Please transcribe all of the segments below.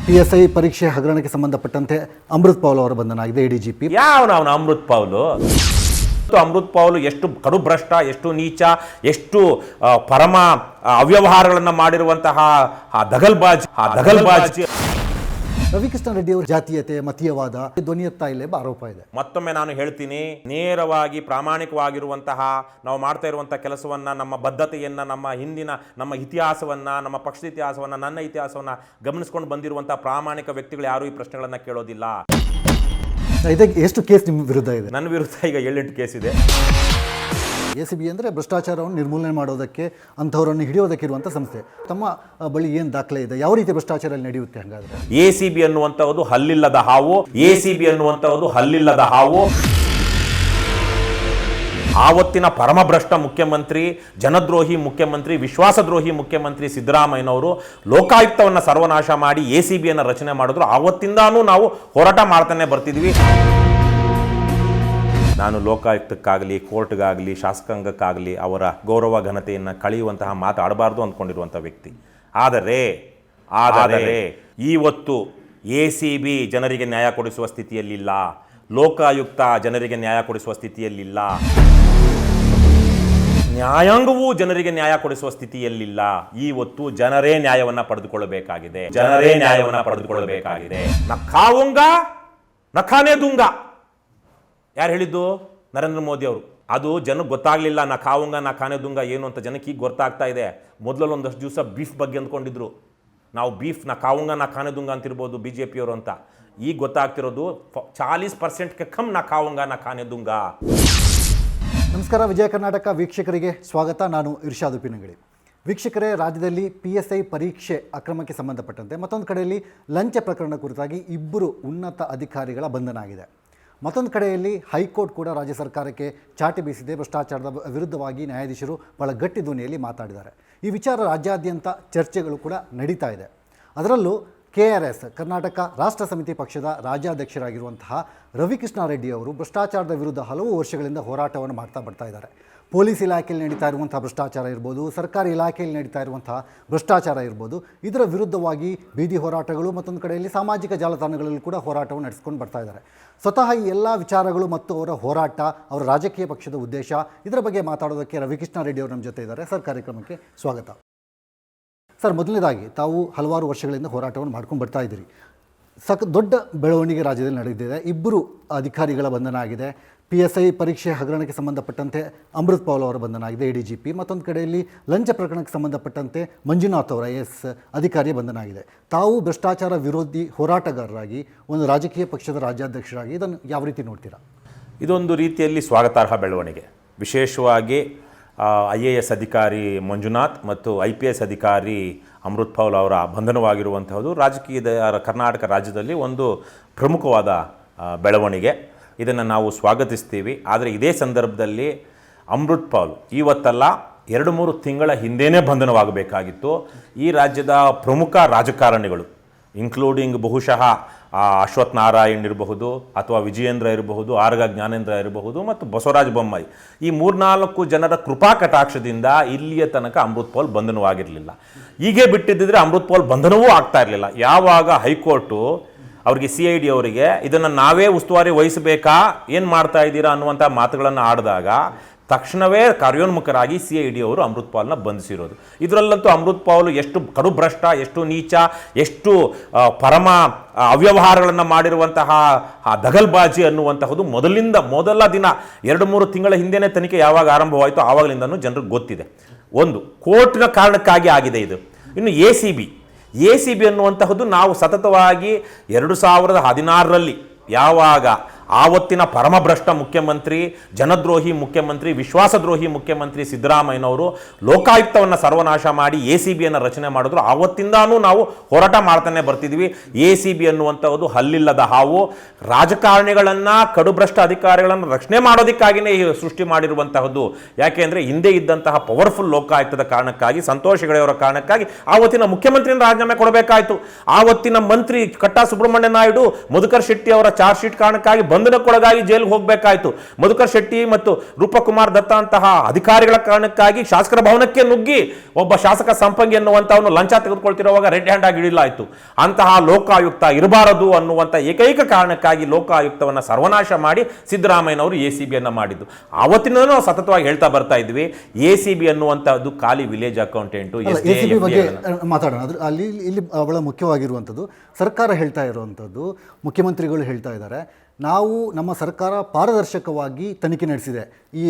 PSI ಪರೀಕ್ಷೆ ಹಗರಣಕ್ಕೆ ಸಂಬಂಧಪಟ್ಟಂತೆ ಅಮೃತ್ ಪೌಲ್ ಅವರ ಬಂಧನ ಆಗಿದೆ. ADGP ಯಾವನವನು ಅಮೃತ್ ಪೌಲ್ ಎಷ್ಟು ಕಡುಭ್ರಷ್ಟ, ಎಷ್ಟು ನೀಚ, ಎಷ್ಟು ಪರಮ ಅವ್ಯವಹಾರಗಳನ್ನು ಮಾಡಿರುವಂತಹ ದಗಲ್ಬಾಜಿ. ರವಿಕೃಷ್ಣ ರೆಡ್ಡಿ ಅವರ ಜಾತೀಯತೆ, ಮತೀಯವಾದ ಧ್ವನಿ ಎತ್ತಾ ಇಲ್ಲ ಎಂಬ ಆರೋಪ ಇದೆ. ಮತ್ತೊಮ್ಮೆ ನಾನು ಹೇಳ್ತೀನಿ, ನೇರವಾಗಿ ಪ್ರಾಮಾಣಿಕವಾಗಿರುವಂತಹ ನಾವು ಮಾಡ್ತಾ ಇರುವಂತಹ ಕೆಲಸವನ್ನ, ನಮ್ಮ ಬದ್ಧತೆಯನ್ನ, ನಮ್ಮ ಇತಿಹಾಸವನ್ನ, ನಮ್ಮ ಪಕ್ಷದ ಇತಿಹಾಸವನ್ನ, ನನ್ನ ಇತಿಹಾಸವನ್ನ ಗಮನಿಸಿಕೊಂಡು ಬಂದಿರುವಂತಹ ಪ್ರಾಮಾಣಿಕ ವ್ಯಕ್ತಿಗಳು ಯಾರು ಈ ಪ್ರಶ್ನೆಗಳನ್ನ ಕೇಳೋದಿಲ್ಲ. ಇದಕ್ಕೆ ಎಷ್ಟು ಕೇಸ್ ನಿಮ್ಮ ವಿರುದ್ಧ ಇದೆ? ನನ್ನ ವಿರುದ್ಧ ಈಗ 7-8 ಕೇಸ್ ಇದೆ. ACB ಅಂದರೆ ಭ್ರಷ್ಟಾಚಾರವನ್ನು ನಿರ್ಮೂಲನೆ ಮಾಡೋದಕ್ಕೆ, ಅಂಥವರನ್ನು ಹಿಡಿಯೋದಕ್ಕೆ ಇರುವಂಥ ಸಂಸ್ಥೆ. ತಮ್ಮ ಬಳಿ ಏನು ದಾಖಲೆ ಇದೆ? ಯಾವ ರೀತಿ ಭ್ರಷ್ಟಾಚಾರ ನಡೆಯುತ್ತೆ? ಹಾಗಾದ್ರೆ ACB ಅನ್ನುವಂಥದ್ದು ಹಲ್ಲಿಲ್ಲದ ಹಾವು. ACB ಅನ್ನುವಂಥದ್ದು ಹಲ್ಲಿಲ್ಲದ ಹಾವು. ಆವತ್ತಿನ ಪರಮಭ್ರಷ್ಟ ಮುಖ್ಯಮಂತ್ರಿ, ಜನದ್ರೋಹಿ ಮುಖ್ಯಮಂತ್ರಿ, ವಿಶ್ವಾಸದ್ರೋಹಿ ಮುಖ್ಯಮಂತ್ರಿ ಸಿದ್ದರಾಮಯ್ಯನವರು ಲೋಕಾಯುಕ್ತವನ್ನು ಸರ್ವನಾಶ ಮಾಡಿ ACBಯನ್ನು ರಚನೆ ಮಾಡಿದ್ರು. ಆವತ್ತಿಂದಾನೂ ನಾವು ಹೋರಾಟ ಮಾಡ್ತಾನೆ ಬರ್ತಿದ್ವಿ. ನಾನು ಲೋಕಾಯುಕ್ತಕ್ಕಾಗಲಿ, ಕೋರ್ಟ್ಗಾಗಲಿ, ಶಾಸಕಾಂಗಕ್ಕಾಗಲಿ ಅವರ ಗೌರವ ಘನತೆಯನ್ನು ಕಳೆಯುವಂತಹ ಮಾತಾಡಬಾರ್ದು ಅಂದ್ಕೊಂಡಿರುವಂಥ ವ್ಯಕ್ತಿ. ಆದರೆ ಇವತ್ತು ACB ಜನರಿಗೆ ನ್ಯಾಯ ಕೊಡಿಸುವ ಸ್ಥಿತಿಯಲ್ಲಿಲ್ಲ, ಲೋಕಾಯುಕ್ತ ಜನರಿಗೆ ನ್ಯಾಯ ಕೊಡಿಸುವ ಸ್ಥಿತಿಯಲ್ಲಿಲ್ಲ, ನ್ಯಾಯಾಂಗವೂ ಜನರಿಗೆ ನ್ಯಾಯ ಕೊಡಿಸುವ ಸ್ಥಿತಿಯಲ್ಲಿಲ್ಲ. ಇವತ್ತು ಜನರೇ ನ್ಯಾಯವನ್ನು ಪಡೆದುಕೊಳ್ಳಬೇಕಾಗಿದೆ. ನಖಾವುಂಗ ನಖಾನೇ ದುಂಗ ಯಾರು ಹೇಳಿದ್ದು? ನರೇಂದ್ರ ಮೋದಿ ಅವರು. ಅದು ಜನಕ್ಕೆ ಗೊತ್ತಾಗಲಿಲ್ಲ ನಖಾವುಂಗ ನಖಾನೇ ದುಂಗ ಏನು ಅಂತ. ಜನಕ್ಕೆ ಈಗ ಗೊತ್ತಾಗ್ತಾ ಇದೆ. ಮೊದಲಲ್ಲಿ ಒಂದಷ್ಟು ದಿವಸ ಬೀಫ್ ಬಗ್ಗೆ ಅಂದ್ಕೊಂಡಿದ್ರು. ನಾವು ಬೀಫ್ ನಖಾವುಂಗ ನಖಾನೇ ದುಂಗ ಅಂತಿರ್ಬೋದು BJP ಅವರು ಅಂತ. ಈಗ ಗೊತ್ತಾಗ್ತಿರೋದು 40% ಕಮ್ ನಖಾವುಂಗ ನಖಾನೇ ದುಂಗ. ನಮಸ್ಕಾರ, ವಿಜಯ ಕರ್ನಾಟಕ ವೀಕ್ಷಕರಿಗೆ ಸ್ವಾಗತ. ನಾನು ಇರ್ಷಾದ್ ಉಪ್ಪಿನಂಗಡಿ. ವೀಕ್ಷಕರೇ, ರಾಜ್ಯದಲ್ಲಿ PSI ಪರೀಕ್ಷೆ ಅಕ್ರಮಕ್ಕೆ ಸಂಬಂಧಪಟ್ಟಂತೆ ಮತ್ತೊಂದು ಕಡೆಯಲ್ಲಿ ಲಂಚ ಪ್ರಕರಣ ಕುರಿತಾಗಿ 2 ಉನ್ನತ ಅಧಿಕಾರಿಗಳ ಬಂಧನ ಆಗಿದೆ. ಮತ್ತೊಂದು ಕಡೆಯಲ್ಲಿ ಹೈಕೋರ್ಟ್ ಕೂಡ ರಾಜ್ಯ ಸರ್ಕಾರಕ್ಕೆ ಚಾಟಿ ಬೀಸಿದೆ. ಭ್ರಷ್ಟಾಚಾರದ ವಿರುದ್ಧವಾಗಿ ನ್ಯಾಯಾಧೀಶರು ಬಹಳ ಗಟ್ಟಿ ಧ್ವನಿಯಲ್ಲಿ ಮಾತಾಡಿದ್ದಾರೆ. ಈ ವಿಚಾರ ರಾಜ್ಯಾದ್ಯಂತ ಚರ್ಚೆಗಳು ಕೂಡ ನಡೀತಾ ಇದೆ. ಅದರಲ್ಲೂ KRS ಕರ್ನಾಟಕ ರಾಷ್ಟ್ರ ಸಮಿತಿ ಪಕ್ಷದ ರಾಜ್ಯಾಧ್ಯಕ್ಷರಾಗಿರುವಂತಹ ರವಿಕೃಷ್ಣ ರೆಡ್ಡಿ ಅವರು ಭ್ರಷ್ಟಾಚಾರದ ವಿರುದ್ಧ ಹಲವು ವರ್ಷಗಳಿಂದ ಹೋರಾಟವನ್ನು ಮಾಡ್ತಾ ಬರ್ತಾ ಇದ್ದಾರೆ. ಪೊಲೀಸ್ ಇಲಾಖೆಯಲ್ಲಿ ನಡೀತಾ ಇರುವಂಥ ಭ್ರಷ್ಟಾಚಾರ ಇರ್ಬೋದು, ಸರ್ಕಾರಿ ಇಲಾಖೆಯಲ್ಲಿ ನಡೀತಾ ಇರುವಂತಹ ಭ್ರಷ್ಟಾಚಾರ ಇರ್ಬೋದು, ಇದರ ವಿರುದ್ಧವಾಗಿ ಬೀದಿ ಹೋರಾಟಗಳು, ಮತ್ತೊಂದು ಕಡೆಯಲ್ಲಿ ಸಾಮಾಜಿಕ ಜಾಲತಾಣಗಳಲ್ಲಿ ಕೂಡ ಹೋರಾಟವನ್ನು ನಡೆಸ್ಕೊಂಡು ಬರ್ತಾ ಇದ್ದಾರೆ. ಸ್ವತಃ ಈ ಎಲ್ಲ ವಿಚಾರಗಳು ಮತ್ತು ಅವರ ಹೋರಾಟ, ಅವರ ರಾಜಕೀಯ ಪಕ್ಷದ ಉದ್ದೇಶ, ಇದರ ಬಗ್ಗೆ ಮಾತಾಡೋದಕ್ಕೆ ರವಿಕೃಷ್ಣ ರೆಡ್ಡಿ ಅವರು ನಮ್ಮ ಜೊತೆ ಇದ್ದಾರೆ. ಸರ್, ಕಾರ್ಯಕ್ರಮಕ್ಕೆ ಸ್ವಾಗತ. ಸರ್, ಮೊದಲನೇದಾಗಿ ತಾವು ಹಲವಾರು ವರ್ಷಗಳಿಂದ ಹೋರಾಟವನ್ನು ಮಾಡ್ಕೊಂಡು ಬರ್ತಾ ಇದ್ದೀರಿ. ದೊಡ್ಡ ಬೆಳವಣಿಗೆ ರಾಜ್ಯದಲ್ಲಿ ನಡೆದಿದೆ. 2 ಅಧಿಕಾರಿಗಳ ಬಂಧನ ಆಗಿದೆ. PSI ಪರೀಕ್ಷೆ ಹಗರಣಕ್ಕೆ ಸಂಬಂಧಪಟ್ಟಂತೆ ಅಮೃತ್ ಪೌಲ್ ಅವರ ಬಂಧನ ಆಗಿದೆ, ADGP. ಮತ್ತೊಂದು ಕಡೆಯಲ್ಲಿ ಲಂಚ ಪ್ರಕರಣಕ್ಕೆ ಸಂಬಂಧಪಟ್ಟಂತೆ ಮಂಜುನಾಥ್ ಅವರ AS ಅಧಿಕಾರಿಯ ಬಂಧನ ಆಗಿದೆ. ತಾವು ಭ್ರಷ್ಟಾಚಾರ ವಿರೋಧಿ ಹೋರಾಟಗಾರರಾಗಿ, ಒಂದು ರಾಜಕೀಯ ಪಕ್ಷದ ರಾಜ್ಯಾಧ್ಯಕ್ಷರಾಗಿ ಇದನ್ನು ಯಾವ ರೀತಿ ನೋಡ್ತೀರಾ? ಇದೊಂದು ರೀತಿಯಲ್ಲಿ ಸ್ವಾಗತಾರ್ಹ ಬೆಳವಣಿಗೆ. ವಿಶೇಷವಾಗಿ IAS ಅಧಿಕಾರಿ ಮಂಜುನಾಥ್ ಮತ್ತು IPS ಅಧಿಕಾರಿ ಅಮೃತ್ ಪೌಲ್ ಅವರ ಬಂಧನವಾಗಿರುವಂಥದ್ದು ರಾಜಕೀಯದ ಕರ್ನಾಟಕ ರಾಜ್ಯದಲ್ಲಿ ಒಂದು ಪ್ರಮುಖವಾದ ಬೆಳವಣಿಗೆ. ಇದನ್ನು ನಾವು ಸ್ವಾಗತಿಸ್ತೀವಿ. ಆದರೆ ಇದೇ ಸಂದರ್ಭದಲ್ಲಿ ಅಮೃತ್ ಪೌಲ್ ಇವತ್ತಲ್ಲ 2-3 ತಿಂಗಳ ಹಿಂದೆಯೇ ಬಂಧನವಾಗಬೇಕಾಗಿತ್ತು. ಈ ರಾಜ್ಯದ ಪ್ರಮುಖ ರಾಜಕಾರಣಿಗಳು, ಇನ್ಕ್ಲೂಡಿಂಗ್ ಬಹುಶಃ ಅಶ್ವಥ್ ನಾರಾಯಣ್ ಇರಬಹುದು, ಅಥವಾ ವಿಜಯೇಂದ್ರ ಇರಬಹುದು, ಆರ್ಗ ಜ್ಞಾನೇಂದ್ರ ಇರಬಹುದು, ಮತ್ತು ಬಸವರಾಜ ಬೊಮ್ಮಾಯಿ, ಈ 3-4 ಜನರ ಕೃಪಾ ಕಟಾಕ್ಷದಿಂದ ಇಲ್ಲಿಯ ತನಕ ಅಮೃತ್ ಪೌಲ್ ಬಂಧನವಾಗಿರಲಿಲ್ಲ. ಹೀಗೆ ಬಿಟ್ಟಿದ್ದರೆ ಅಮೃತ್ ಪೌಲ್ ಬಂಧನವೂ ಆಗ್ತಾ ಇರಲಿಲ್ಲ. ಯಾವಾಗ ಹೈಕೋರ್ಟು ಅವರಿಗೆ CID ಅವರಿಗೆ ಇದನ್ನು ನಾವೇ ಉಸ್ತುವಾರಿ ವಹಿಸಬೇಕಾ, ಏನು ಮಾಡ್ತಾ ಇದ್ದೀರಾ ಅನ್ನುವಂಥ ಮಾತುಗಳನ್ನು ಆಡಿದಾಗ ತಕ್ಷಣವೇ ಕಾರ್ಯೋನ್ಮುಖರಾಗಿ CID ಅವರು ಅಮೃತ್ ಪೌಲ್ನ ಬಂಧಿಸಿರೋದು. ಇದರಲ್ಲಂತೂ ಅಮೃತ್ ಪೌಲ್ ಎಷ್ಟು ಕಡುಭ್ರಷ್ಟ, ಎಷ್ಟು ನೀಚ, ಎಷ್ಟು ಪರಮ ಅವ್ಯವಹಾರಗಳನ್ನು ಮಾಡಿರುವಂತಹ ದಗಲ್ಬಾಜಿ ಅನ್ನುವಂತಹದ್ದು ಮೊದಲ ದಿನ 2-3 ತಿಂಗಳ ಹಿಂದೆಯೇ ತನಿಖೆ ಯಾವಾಗ ಆರಂಭವಾಯಿತು ಆವಾಗಲಿಂದನೂ ಜನರಿಗೆ ಗೊತ್ತಿದೆ. ಒಂದು ಕೋರ್ಟ್ನ ಕಾರಣಕ್ಕಾಗಿ ಆಗಿದೆ ಇದು. ಇನ್ನು ACB ಅನ್ನುವಂತಹದ್ದು ನಾವು ಸತತವಾಗಿ 2016ರಲ್ಲಿ ಯಾವಾಗ ಆವತ್ತಿನ ಪರಮಭ್ರಷ್ಟ ಮುಖ್ಯಮಂತ್ರಿ, ಜನದ್ರೋಹಿ ಮುಖ್ಯಮಂತ್ರಿ, ವಿಶ್ವಾಸದ್ರೋಹಿ ಮುಖ್ಯಮಂತ್ರಿ ಸಿದ್ದರಾಮಯ್ಯನವರು ಲೋಕಾಯುಕ್ತವನ್ನು ಸರ್ವನಾಶ ಮಾಡಿ ACBಯನ್ನು ರಚನೆ ಮಾಡಿದ್ರು. ಆವತ್ತಿಂದಾನೂ ನಾವು ಹೋರಾಟ ಮಾಡ್ತಾನೆ ಬರ್ತಿದ್ವಿ. ACB ಅನ್ನುವಂಥದ್ದು ಹಲ್ಲಿಲ್ಲದ ಹಾವು. ರಾಜಕಾರಣಿಗಳನ್ನು, ಕಡುಭ್ರಷ್ಟ ಅಧಿಕಾರಿಗಳನ್ನು ರಕ್ಷಣೆ ಮಾಡೋದಕ್ಕಾಗಿಯೇ ಸೃಷ್ಟಿ ಮಾಡಿರುವಂತಹದ್ದು. ಯಾಕೆಂದರೆ ಹಿಂದೆ ಇದ್ದಂತಹ ಪವರ್ಫುಲ್ ಲೋಕಾಯುಕ್ತದ ಕಾರಣಕ್ಕಾಗಿ, ಸಂತೋಷ್ ಹೆಗಡೆ ಅವರ ಕಾರಣಕ್ಕಾಗಿ ಆವತ್ತಿನ ಮುಖ್ಯಮಂತ್ರಿಯನ್ನು ರಾಜೀನಾಮೆ ಕೊಡಬೇಕಾಯಿತು. ಆವತ್ತಿನ ಮಂತ್ರಿ ಕಟ್ಟಾ ಸುಬ್ರಹ್ಮಣ್ಯ ನಾಯ್ಡು, ಮಧುಕರ್ ಶೆಟ್ಟಿ ಅವರ ಚಾರ್ಜ್ ಶೀಟ್ ಕಾರಣಕ್ಕಾಗಿ ಬಂಧನಕ್ಕೊಳಗಾಗಿ ಜೈಲಿಗೆ ಹೋಗಬೇಕಾಯಿತು. ಮಧುಕರ್ ಶೆಟ್ಟಿ ಮತ್ತು ರೂಪಕುಮಾರ್ ದತ್ತ ಅಂತಹ ಅಧಿಕಾರಿಗಳ ಕಾರಣಕ್ಕಾಗಿ ಶಾಸಕರ ಭವನಕ್ಕೆ ನುಗ್ಗಿ ಒಬ್ಬ ಶಾಸಕ ಸಂಪಂಗಿ ಅನ್ನುವಂಥವನು ಲಂಚ ತೆಗೆದುಕೊಳ್ತಿರುವಾಗ ರೆಡ್ ಹ್ಯಾಂಡ್ ಆಗಿ ಹಿಡಿಲಾಯಿತು. ಅಂತಹ ಲೋಕಾಯುಕ್ತ ಇರಬಾರದು ಅನ್ನುವಂಥ ಏಕೈಕ ಕಾರಣಕ್ಕಾಗಿ ಲೋಕಾಯುಕ್ತವನ್ನು ಸರ್ವನಾಶ ಮಾಡಿ ಸಿದ್ದರಾಮಯ್ಯನವರು ACB ಮಾಡಿದ್ದು. ಆವತ್ತಿನ ನಾವು ಸತತವಾಗಿ ಹೇಳ್ತಾ ಬರ್ತಾ ಇದ್ವಿ, ACB ಅನ್ನುವಂಥದ್ದು ಖಾಲಿ ವಿಲೇಜ್ ಅಕೌಂಟೆಂಟು. ACB ಬಗ್ಗೆ ಮಾತಾಡೋಣ. ಇಲ್ಲಿ ಬಹಳ ಮುಖ್ಯವಾಗಿರುವಂಥದ್ದು ಸರ್ಕಾರ ಹೇಳ್ತಾ ಇರುವಂಥದ್ದು, ಮುಖ್ಯಮಂತ್ರಿಗಳು ಹೇಳ್ತಾ ಇದ್ದಾರೆ, ನಾವು ನಮ್ಮ ಸರ್ಕಾರ ಪಾರದರ್ಶಕವಾಗಿ ತನಿಖೆ ನಡೆಸಿದೆ ಈ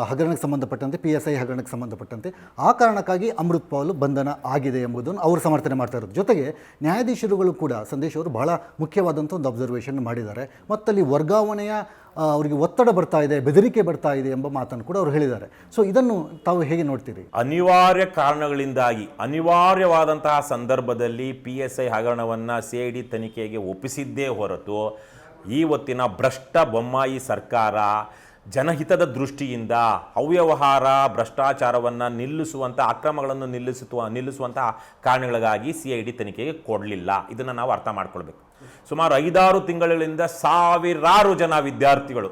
ಹಗರಣಕ್ಕೆ ಸಂಬಂಧಪಟ್ಟಂತೆ, PSI ಹಗರಣಕ್ಕೆ ಸಂಬಂಧಪಟ್ಟಂತೆ. ಆ ಕಾರಣಕ್ಕಾಗಿ ಅಮೃತ್ ಪೌಲ್ ಬಂಧನ ಆಗಿದೆ ಎಂಬುದನ್ನು ಅವರು ಸಮರ್ಥನೆ ಮಾಡ್ತಾ ಇರೋದು. ಜೊತೆಗೆ ನ್ಯಾಯಾಧೀಶರುಗಳು ಕೂಡ ಸಂದೇಶ್ ಅವರು ಬಹಳ ಮುಖ್ಯವಾದಂಥ ಒಂದು ಅಬ್ಸರ್ವೇಷನ್ ಮಾಡಿದ್ದಾರೆ. ಮತ್ತಲ್ಲಿ ವರ್ಗಾವಣೆಯ ಅವರಿಗೆ ಒತ್ತಡ ಬರ್ತಾ ಇದೆ, ಬೆದರಿಕೆ ಬರ್ತಾ ಇದೆ ಎಂಬ ಮಾತನ್ನು ಕೂಡ ಅವರು ಹೇಳಿದ್ದಾರೆ. ಸೊ ಇದನ್ನು ತಾವು ಹೇಗೆ ನೋಡ್ತೀರಿ? ಅನಿವಾರ್ಯ ಕಾರಣಗಳಿಂದಾಗಿ, ಅನಿವಾರ್ಯವಾದಂತಹ ಸಂದರ್ಭದಲ್ಲಿ PSI ಹಗರಣವನ್ನು CID ತನಿಖೆಗೆ ಒಪ್ಪಿಸಿದ್ದೇ ಹೊರತು ಇವತ್ತಿನ ಭ್ರಷ್ಟ ಬೊಮ್ಮಾಯಿ ಸರ್ಕಾರ ಜನಹಿತದ ದೃಷ್ಟಿಯಿಂದ ಅವ್ಯವಹಾರ ಭ್ರಷ್ಟಾಚಾರವನ್ನು ನಿಲ್ಲಿಸುವಂಥ, ಅಕ್ರಮಗಳನ್ನು ನಿಲ್ಲಿಸುವಂಥ ಕಾರಣಗಳಿಗಾಗಿ CID ತನಿಖೆಗೆ ಕೊಡಲಿಲ್ಲ. ಇದನ್ನು ನಾವು ಅರ್ಥ ಮಾಡ್ಕೊಳ್ಬೇಕು. ಸುಮಾರು 5-6 ತಿಂಗಳಿಂದ ಸಾವಿರಾರು ಜನ ವಿದ್ಯಾರ್ಥಿಗಳು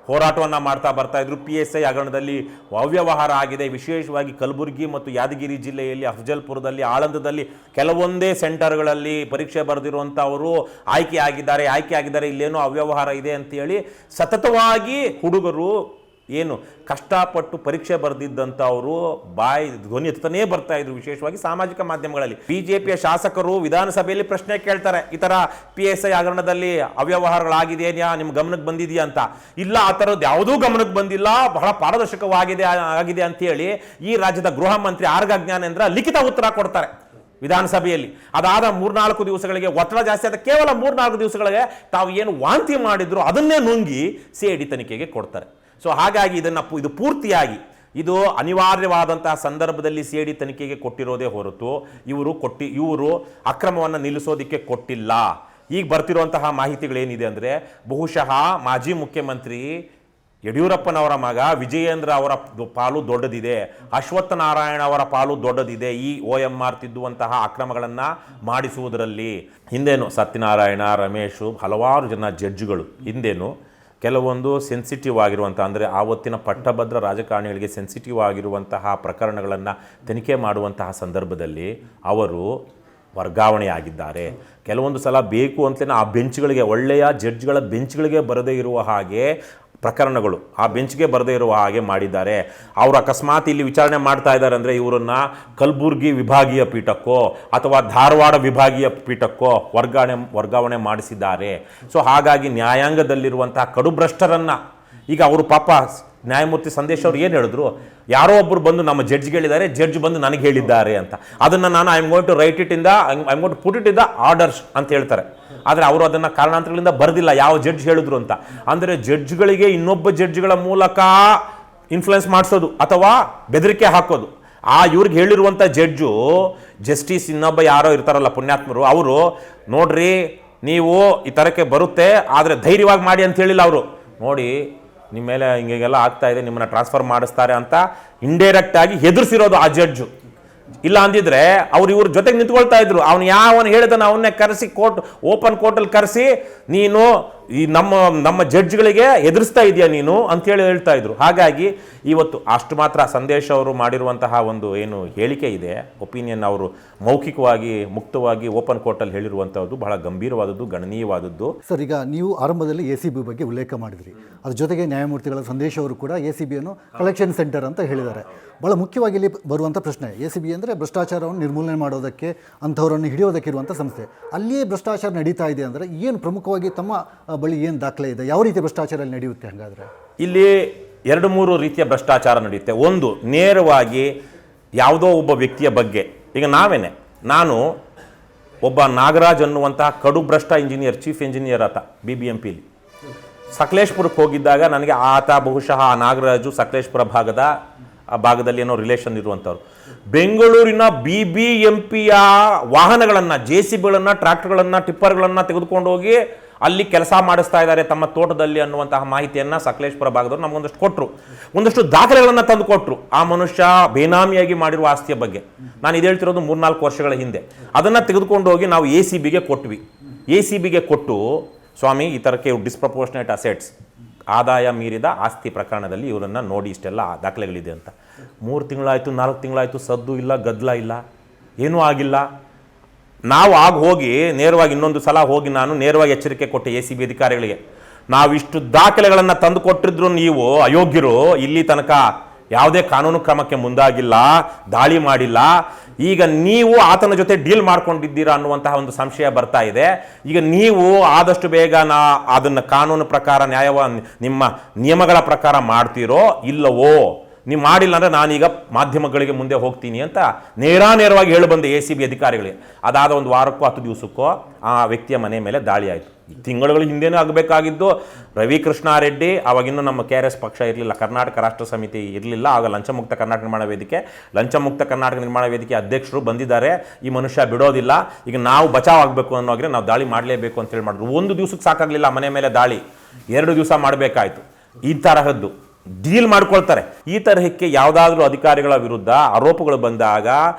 ಹೋರಾಟವನ್ನು ಮಾಡ್ತಾ ಬರ್ತಾ ಇದ್ರು. PSI ಹಗರಣದಲ್ಲಿ ಅವ್ಯವಹಾರ ಆಗಿದೆ. ವಿಶೇಷವಾಗಿ ಕಲಬುರಗಿ ಮತ್ತು ಯಾದಗಿರಿ ಜಿಲ್ಲೆಯಲ್ಲಿ, ಅಫಜಲ್ಪುರದಲ್ಲಿ, ಆಳಂದದಲ್ಲಿ ಕೆಲವೊಂದೇ ಸೆಂಟರ್ಗಳಲ್ಲಿ ಪರೀಕ್ಷೆ ಬರೆದಿರುವಂಥವರು ಆಯ್ಕೆ ಆಗಿದ್ದಾರೆ, ಇಲ್ಲೇನೋ ಅವ್ಯವಹಾರ ಇದೆ ಅಂತೇಳಿ ಸತತವಾಗಿ ಹುಡುಗರು ಏನು ಕಷ್ಟಪಟ್ಟು ಪರೀಕ್ಷೆ ಬರೆದಿದ್ದಂಥವರು ಧ್ವನಿ ಎತ್ತನೇ ಬರ್ತಾ ಇದ್ರು. ವಿಶೇಷವಾಗಿ ಸಾಮಾಜಿಕ ಮಾಧ್ಯಮಗಳಲ್ಲಿ BJPಯ ಶಾಸಕರು ವಿಧಾನಸಭೆಯಲ್ಲಿ ಪ್ರಶ್ನೆ ಕೇಳ್ತಾರೆ, ಈ ಥರ PSI ಹಗರಣದಲ್ಲಿ ಅವ್ಯವಹಾರಗಳಾಗಿದೆಯಾ, ನಿಮ್ಮ ಗಮನಕ್ಕೆ ಬಂದಿದೆಯಾ ಅಂತ. ಇಲ್ಲ, ಆ ಥರದ್ದು ಯಾವುದೂ ಗಮನಕ್ಕೆ ಬಂದಿಲ್ಲ, ಬಹಳ ಪಾರದರ್ಶಕವಾಗಿದೆ ಅಂತೇಳಿ ಈ ರಾಜ್ಯದ ಗೃಹ ಮಂತ್ರಿ ಆರ್ಗ ಜ್ಞಾನೇಂದ್ರ ಲಿಖಿತ ಉತ್ತರ ಕೊಡ್ತಾರೆ ವಿಧಾನಸಭೆಯಲ್ಲಿ. ಅದಾದ 3-4 ದಿವಸಗಳಿಗೆ ಒತ್ತಡ ಜಾಸ್ತಿ ಆದ ಕೇವಲ 3-4 ದಿವಸಗಳಿಗೆ ತಾವು ಏನು ವಾಂತಿ ಮಾಡಿದ್ರು ಅದನ್ನೇ ನುಂಗಿ CID ತನಿಖೆಗೆ ಕೊಡ್ತಾರೆ. ಸೊ ಹಾಗಾಗಿ ಇದು ಪೂರ್ತಿಯಾಗಿ ಇದು ಅನಿವಾರ್ಯವಾದಂತಹ ಸಂದರ್ಭದಲ್ಲಿ CID ತನಿಖೆಗೆ ಕೊಟ್ಟಿರೋದೇ ಹೊರತು ಇವರು ಅಕ್ರಮವನ್ನು ನಿಲ್ಲಿಸೋದಕ್ಕೆ ಕೊಟ್ಟಿಲ್ಲ. ಈಗ ಬರ್ತಿರುವಂತಹ ಮಾಹಿತಿಗಳೇನಿದೆ ಅಂದರೆ, ಬಹುಶಃ ಮಾಜಿ ಮುಖ್ಯಮಂತ್ರಿ ಯಡಿಯೂರಪ್ಪನವರ ಮಗ ವಿಜಯೇಂದ್ರ ಅವರ ಪಾಲು ದೊಡ್ಡದಿದೆ, ಅಶ್ವತ್ಥ ನಾರಾಯಣ ಅವರ ಪಾಲು ದೊಡ್ಡದಿದೆ ಈ OMR ತಿದ್ದುವಂತಹ ಅಕ್ರಮಗಳನ್ನು ಮಾಡಿಸುವುದರಲ್ಲಿ. ಹಿಂದೇನು ಸತ್ಯನಾರಾಯಣ, ರಮೇಶು, ಹಲವಾರು ಜನ ಜಡ್ಜ್ಗಳು ಹಿಂದೇನು ಕೆಲವೊಂದು ಸೆನ್ಸಿಟಿವ್ ಆಗಿರುವಂಥ, ಅಂದರೆ ಆವತ್ತಿನ ಪಟ್ಟಭದ್ರ ರಾಜಕಾರಣಿಗಳಿಗೆ ಸೆನ್ಸಿಟಿವ್ ಆಗಿರುವಂತಹ ಪ್ರಕರಣಗಳನ್ನು ತನಿಖೆ ಮಾಡುವಂತಹ ಸಂದರ್ಭದಲ್ಲಿ ಅವರು ವರ್ಗಾವಣೆಯಾಗಿದ್ದಾರೆ. ಕೆಲವೊಂದು ಸಲ ಬೇಕು ಅಂತಲೇ ಆ ಬೆಂಚ್ಗಳಿಗೆ, ಒಳ್ಳೆಯ ಜಡ್ಜ್ಗಳ ಬೆಂಚ್ಗಳಿಗೆ ಬರದೇ ಇರುವ ಹಾಗೆ ಪ್ರಕರಣಗಳು ಆ ಬೆಂಚ್ಗೆ ಬರದೇ ಇರುವ ಹಾಗೆ ಮಾಡಿದ್ದಾರೆ. ಅವರು ಅಕಸ್ಮಾತ್ ಇಲ್ಲಿ ವಿಚಾರಣೆ ಮಾಡ್ತಾ ಇದ್ದಾರೆ ಅಂದರೆ ಇವರನ್ನು ಕಲಬುರ್ಗಿ ವಿಭಾಗೀಯ ಪೀಠಕ್ಕೋ ಅಥವಾ ಧಾರವಾಡ ವಿಭಾಗೀಯ ಪೀಠಕ್ಕೋ ವರ್ಗಾವಣೆ ಮಾಡಿಸಿದ್ದಾರೆ. ಸೊ ಹಾಗಾಗಿ ನ್ಯಾಯಾಂಗದಲ್ಲಿರುವಂತಹ ಕಡುಭ್ರಷ್ಟರನ್ನು ಈಗ ಅವರು ಪಾಪ ನ್ಯಾಯಮೂರ್ತಿ ಸಂದೇಶ್ ಅವರು ಏನು ಹೇಳಿದ್ರು, ಯಾರೋ ಒಬ್ಬರು ಬಂದು ನಮ್ಮ ಜಡ್ಜ್ಗೆ ಹೇಳಿದ್ದಾರೆ, ಜಡ್ಜ್ ಬಂದು ನನಗೆ ಹೇಳಿದ್ದಾರೆ ಅಂತ. ಅದನ್ನು ನಾನು I am going to write it in the I am going to put it in the orders ಅಂತ ಹೇಳ್ತಾರೆ. ಆದರೆ ಅವರು ಅದನ್ನು ಕಾರಣಾಂತರಗಳಿಂದ ಬರೆದಿಲ್ಲ ಯಾವ ಜಡ್ಜ್ ಹೇಳಿದ್ರು ಅಂತ. ಅಂದರೆ ಜಡ್ಜ್ಗಳಿಗೆ ಇನ್ನೊಬ್ಬ ಜಡ್ಜ್ಗಳ ಮೂಲಕ ಇನ್ಫ್ಲುಯೆನ್ಸ್ ಮಾಡಿಸೋದು ಅಥವಾ ಬೆದರಿಕೆ ಹಾಕೋದು. ಇವ್ರಿಗೆ ಹೇಳಿರುವಂಥ ಜಸ್ಟಿಸ್ ಇನ್ನೊಬ್ಬ ಯಾರೋ ಇರ್ತಾರಲ್ಲ ಪುಣ್ಯಾತ್ಮರು, ಅವರು ನೋಡ್ರಿ ನೀವು ಈ ಥರಕ್ಕೆ ಬರುತ್ತೆ ಆದರೆ ಧೈರ್ಯವಾಗಿ ಮಾಡಿ ಅಂತ ಹೇಳಿಲ್ಲ. ಅವರು ನೋಡಿ ನಿಮ್ಮ ಮೇಲೆ ಹಿಂಗೆಲ್ಲ ಆಗ್ತಾ ಇದೆ, ನಿಮ್ಮನ್ನು ಟ್ರಾನ್ಸ್ಫರ್ ಮಾಡಿಸ್ತಾರೆ ಅಂತ ಇಂಡೈರೆಕ್ಟ್ ಆಗಿ ಹೆದರ್ಸಿರೋದು ಆ ಜಡ್ಜು. ಇಲ್ಲ ಅಂದಿದ್ರೆ ಇವ್ರ ಜೊತೆಗೆ ನಿಂತ್ಕೊಳ್ತಾ ಇದ್ರು. ಅವನು ಯಾವನು ಹೇಳಿದನು ಅವನ್ನೇ ಕರೆಸಿ ಓಪನ್ ಕೋರ್ಟಲ್ಲಿ ಕರೆಸಿ ನೀನು ಈ ನಮ್ಮ ಜಡ್ಜ್ಗಳಿಗೆ ಎದುರಿಸ್ತಾ ಇದೆಯಾ ನೀನು ಅಂತೇಳಿ ಹೇಳ್ತಾ ಇದ್ರು. ಹಾಗಾಗಿ ಇವತ್ತು ಅಷ್ಟು ಮಾತ್ರ ಸಂದೇಶ್ ಅವರು ಮಾಡಿರುವಂತಹ ಒಂದು ಏನು ಹೇಳಿಕೆ ಇದೆ, ಒಪಿನಿಯನ್ ಅವರು ಮೌಖಿಕವಾಗಿ ಮುಕ್ತವಾಗಿ ಓಪನ್ ಕೋರ್ಟಲ್ಲಿ ಹೇಳಿರುವಂಥದ್ದು ಬಹಳ ಗಂಭೀರವಾದದ್ದು, ಗಣನೀಯವಾದದ್ದು. ಸರ್, ಈಗ ನೀವು ಆರಂಭದಲ್ಲಿ ACB ಬಗ್ಗೆ ಉಲ್ಲೇಖ ಮಾಡಿದ್ರಿ. ಅದ್ರ ಜೊತೆಗೆ ನ್ಯಾಯಮೂರ್ತಿಗಳ ಸಂದೇಶ್ ಅವರು ಕೂಡ ACBಯನ್ನು ಕಲೆಕ್ಷನ್ ಸೆಂಟರ್ ಅಂತ ಹೇಳಿದ್ದಾರೆ. ಭಾಳ ಮುಖ್ಯವಾಗಿ ಇಲ್ಲಿ ಬರುವಂಥ ಪ್ರಶ್ನೆ, ACB ಅಂದರೆ ಭ್ರಷ್ಟಾಚಾರವನ್ನು ನಿರ್ಮೂಲನೆ ಮಾಡೋದಕ್ಕೆ, ಅಂಥವರನ್ನು ಹಿಡಿಯೋದಕ್ಕೆ ಇರುವಂಥ ಸಂಸ್ಥೆ. ಅಲ್ಲಿಯೇ ಭ್ರಷ್ಟಾಚಾರ ನಡೀತಾ ಇದೆ ಅಂದರೆ ಏನು ಪ್ರಮುಖವಾಗಿ ತಮ್ಮ ಬಳಿ ಏನು ದಾಖಲೆ ಇದೆ, ಯಾವ ರೀತಿ ಭ್ರಷ್ಟಾಚಾರ ನಡೆಯುತ್ತೆ? ಹಾಗಾದರೆ ಇಲ್ಲಿ 2-3 ರೀತಿಯ ಭ್ರಷ್ಟಾಚಾರ ನಡೆಯುತ್ತೆ. ಒಂದು, ನೇರವಾಗಿ ಯಾವುದೋ ಒಬ್ಬ ವ್ಯಕ್ತಿಯ ಬಗ್ಗೆ, ಈಗ ನಾನು ಒಬ್ಬ ನಾಗರಾಜ್ ಅನ್ನುವಂತಹ ಕಡು ಭ್ರಷ್ಟ ಇಂಜಿನಿಯರ್, ಚೀಫ್ ಇಂಜಿನಿಯರ್ ಆತ BBMPಲಿ ಸಕಲೇಶ್ಪುರಕ್ಕೆ ಹೋಗಿದ್ದಾಗ ನನಗೆ ಆತ ಬಹುಶಃ ಆ ನಾಗರಾಜು ಸಕಲೇಶ್ಪುರ ಭಾಗದಲ್ಲಿ ಏನೋ ರಿಲೇಷನ್ ಇರುವಂಥವ್ರು. ಬೆಂಗಳೂರಿನ BBMPಯ ವಾಹನಗಳನ್ನು, JCBಗಳನ್ನು, ಟ್ರ್ಯಾಕ್ಟರ್ಗಳನ್ನು, ಟಿಪ್ಪರ್ಗಳನ್ನು ತೆಗೆದುಕೊಂಡು ಹೋಗಿ ಅಲ್ಲಿ ಕೆಲಸ ಮಾಡಿಸ್ತಾ ಇದ್ದಾರೆ ತಮ್ಮ ತೋಟದಲ್ಲಿ ಅನ್ನುವಂತಹ ಮಾಹಿತಿಯನ್ನು ಸಕಲೇಶ್ಪುರ ಭಾಗದವರು ನಮಗೊಂದಷ್ಟು ಕೊಟ್ಟರು. ಒಂದಷ್ಟು ದಾಖಲೆಗಳನ್ನು ತಂದು ಕೊಟ್ಟರು ಆ ಮನುಷ್ಯ ಬೇನಾಮಿಯಾಗಿ ಮಾಡಿರುವ ಆಸ್ತಿಯ ಬಗ್ಗೆ. ನಾನು ಇದು ಹೇಳ್ತಿರೋದು 3-4 ವರ್ಷಗಳ ಹಿಂದೆ. ಅದನ್ನು ತೆಗೆದುಕೊಂಡು ಹೋಗಿ ನಾವು ACBಗೆ ಕೊಟ್ವಿ. ACBಗೆ ಕೊಟ್ಟು ಸ್ವಾಮಿ ಈ ಥರಕ್ಕೆ ಇವ್ರು ಡಿಸ್ಪ್ರಪೋರ್ಷನೇಟ್ ಅಸೆಟ್ಸ್, ಆದಾಯ ಮೀರಿದ ಆಸ್ತಿ ಪ್ರಕರಣದಲ್ಲಿ ಇವರನ್ನು ನೋಡಿ ಇಷ್ಟೆಲ್ಲ ದಾಖಲೆಗಳಿದೆ ಅಂತ. 3 ತಿಂಗಳಾಯಿತು, 4 ತಿಂಗಳಾಯಿತು, ಸದ್ದು ಇಲ್ಲ, ಗದ್ದಲ ಇಲ್ಲ, ಏನೂ ಆಗಿಲ್ಲ. ನಾವು ಹೋಗಿ ನೇರವಾಗಿ ಇನ್ನೊಂದು ಸಲ ಹೋಗಿ ನಾನು ನೇರವಾಗಿ ಎಚ್ಚರಿಕೆ ಕೊಟ್ಟೆ ACB ಅಧಿಕಾರಿಗಳಿಗೆ, ನಾವಿಷ್ಟು ದಾಖಲೆಗಳನ್ನು ತಂದು ಕೊಟ್ಟಿದ್ರು ನೀವು ಅಯೋಗ್ಯರು, ಇಲ್ಲಿ ತನಕ ಯಾವುದೇ ಕಾನೂನು ಕ್ರಮಕ್ಕೆ ಮುಂದಾಗಿಲ್ಲ, ದಾಳಿ ಮಾಡಿಲ್ಲ. ಈಗ ನೀವು ಆತನ ಜೊತೆ ಡೀಲ್ ಮಾಡ್ಕೊಂಡಿದ್ದೀರಾ ಅನ್ನುವಂತಹ ಒಂದು ಸಂಶಯ ಬರ್ತಾ ಇದೆ. ಈಗ ನೀವು ಆದಷ್ಟು ಬೇಗ ಅದನ್ನು ಕಾನೂನು ಪ್ರಕಾರ ನಿಮ್ಮ ನಿಯಮಗಳ ಪ್ರಕಾರ ಮಾಡ್ತೀರೋ ಇಲ್ಲವೋ, ನೀವು ಮಾಡಿಲ್ಲ ಅಂದರೆ ನಾನೀಗ ಮಾಧ್ಯಮಗಳಿಗೆ ಮುಂದೆ ಹೋಗ್ತೀನಿ ಅಂತ ನೇರವಾಗಿ ಹೇಳಿ ಬಂದೆ ACB ಅಧಿಕಾರಿಗಳಿಗೆ. ಅದಾದ ಒಂದು ವಾರಕ್ಕೋ 10 ದಿವಸಕ್ಕೋ ಆ ವ್ಯಕ್ತಿಯ ಮನೆ ಮೇಲೆ ದಾಳಿ ಆಯಿತು. ತಿಂಗಳುಗಳ ಹಿಂದೆನೂ ಆಗಬೇಕಾಗಿದ್ದು. ರವಿಕೃಷ್ಣಾರೆಡ್ಡಿ, ಅವಾಗಿನ್ನೂ ನಮ್ಮ KRS ಪಕ್ಷ ಇರಲಿಲ್ಲ, ಕರ್ನಾಟಕ ರಾಷ್ಟ್ರ ಸಮಿತಿ ಇರಲಿಲ್ಲ, ಆಗ ಲಂಚಮುಕ್ತ ಕರ್ನಾಟಕ ನಿರ್ಮಾಣ ವೇದಿಕೆ ಅಧ್ಯಕ್ಷರು ಬಂದಿದ್ದಾರೆ, ಈ ಮನುಷ್ಯ ಬಿಡೋದಿಲ್ಲ, ಈಗ ನಾವು ಬಚಾವ್ ಆಗಬೇಕು ಅನ್ನೋಗ್ರೆ ನಾವು ದಾಳಿ ಮಾಡಲೇಬೇಕು ಅಂತೇಳಿ ಮಾಡಿದ್ರು. 1 ದಿವಸಕ್ಕೆ ಸಾಕಾಗಲಿಲ್ಲ ಮನೆ ಮೇಲೆ ದಾಳಿ, 2 ದಿವಸ ಮಾಡಬೇಕಾಯ್ತು. ಈ ತರಹದ್ದು ಡೀಲ್ ಮಾಡ್ಕೊಳ್ತಾರೆ. ಈ ತರಹಕ್ಕೆ ಯಾವುದಾದ್ರೂ ಅಧಿಕಾರಿಗಳ ವಿರುದ್ಧ ಆರೋಪಗಳು ಬಂದಾಗ,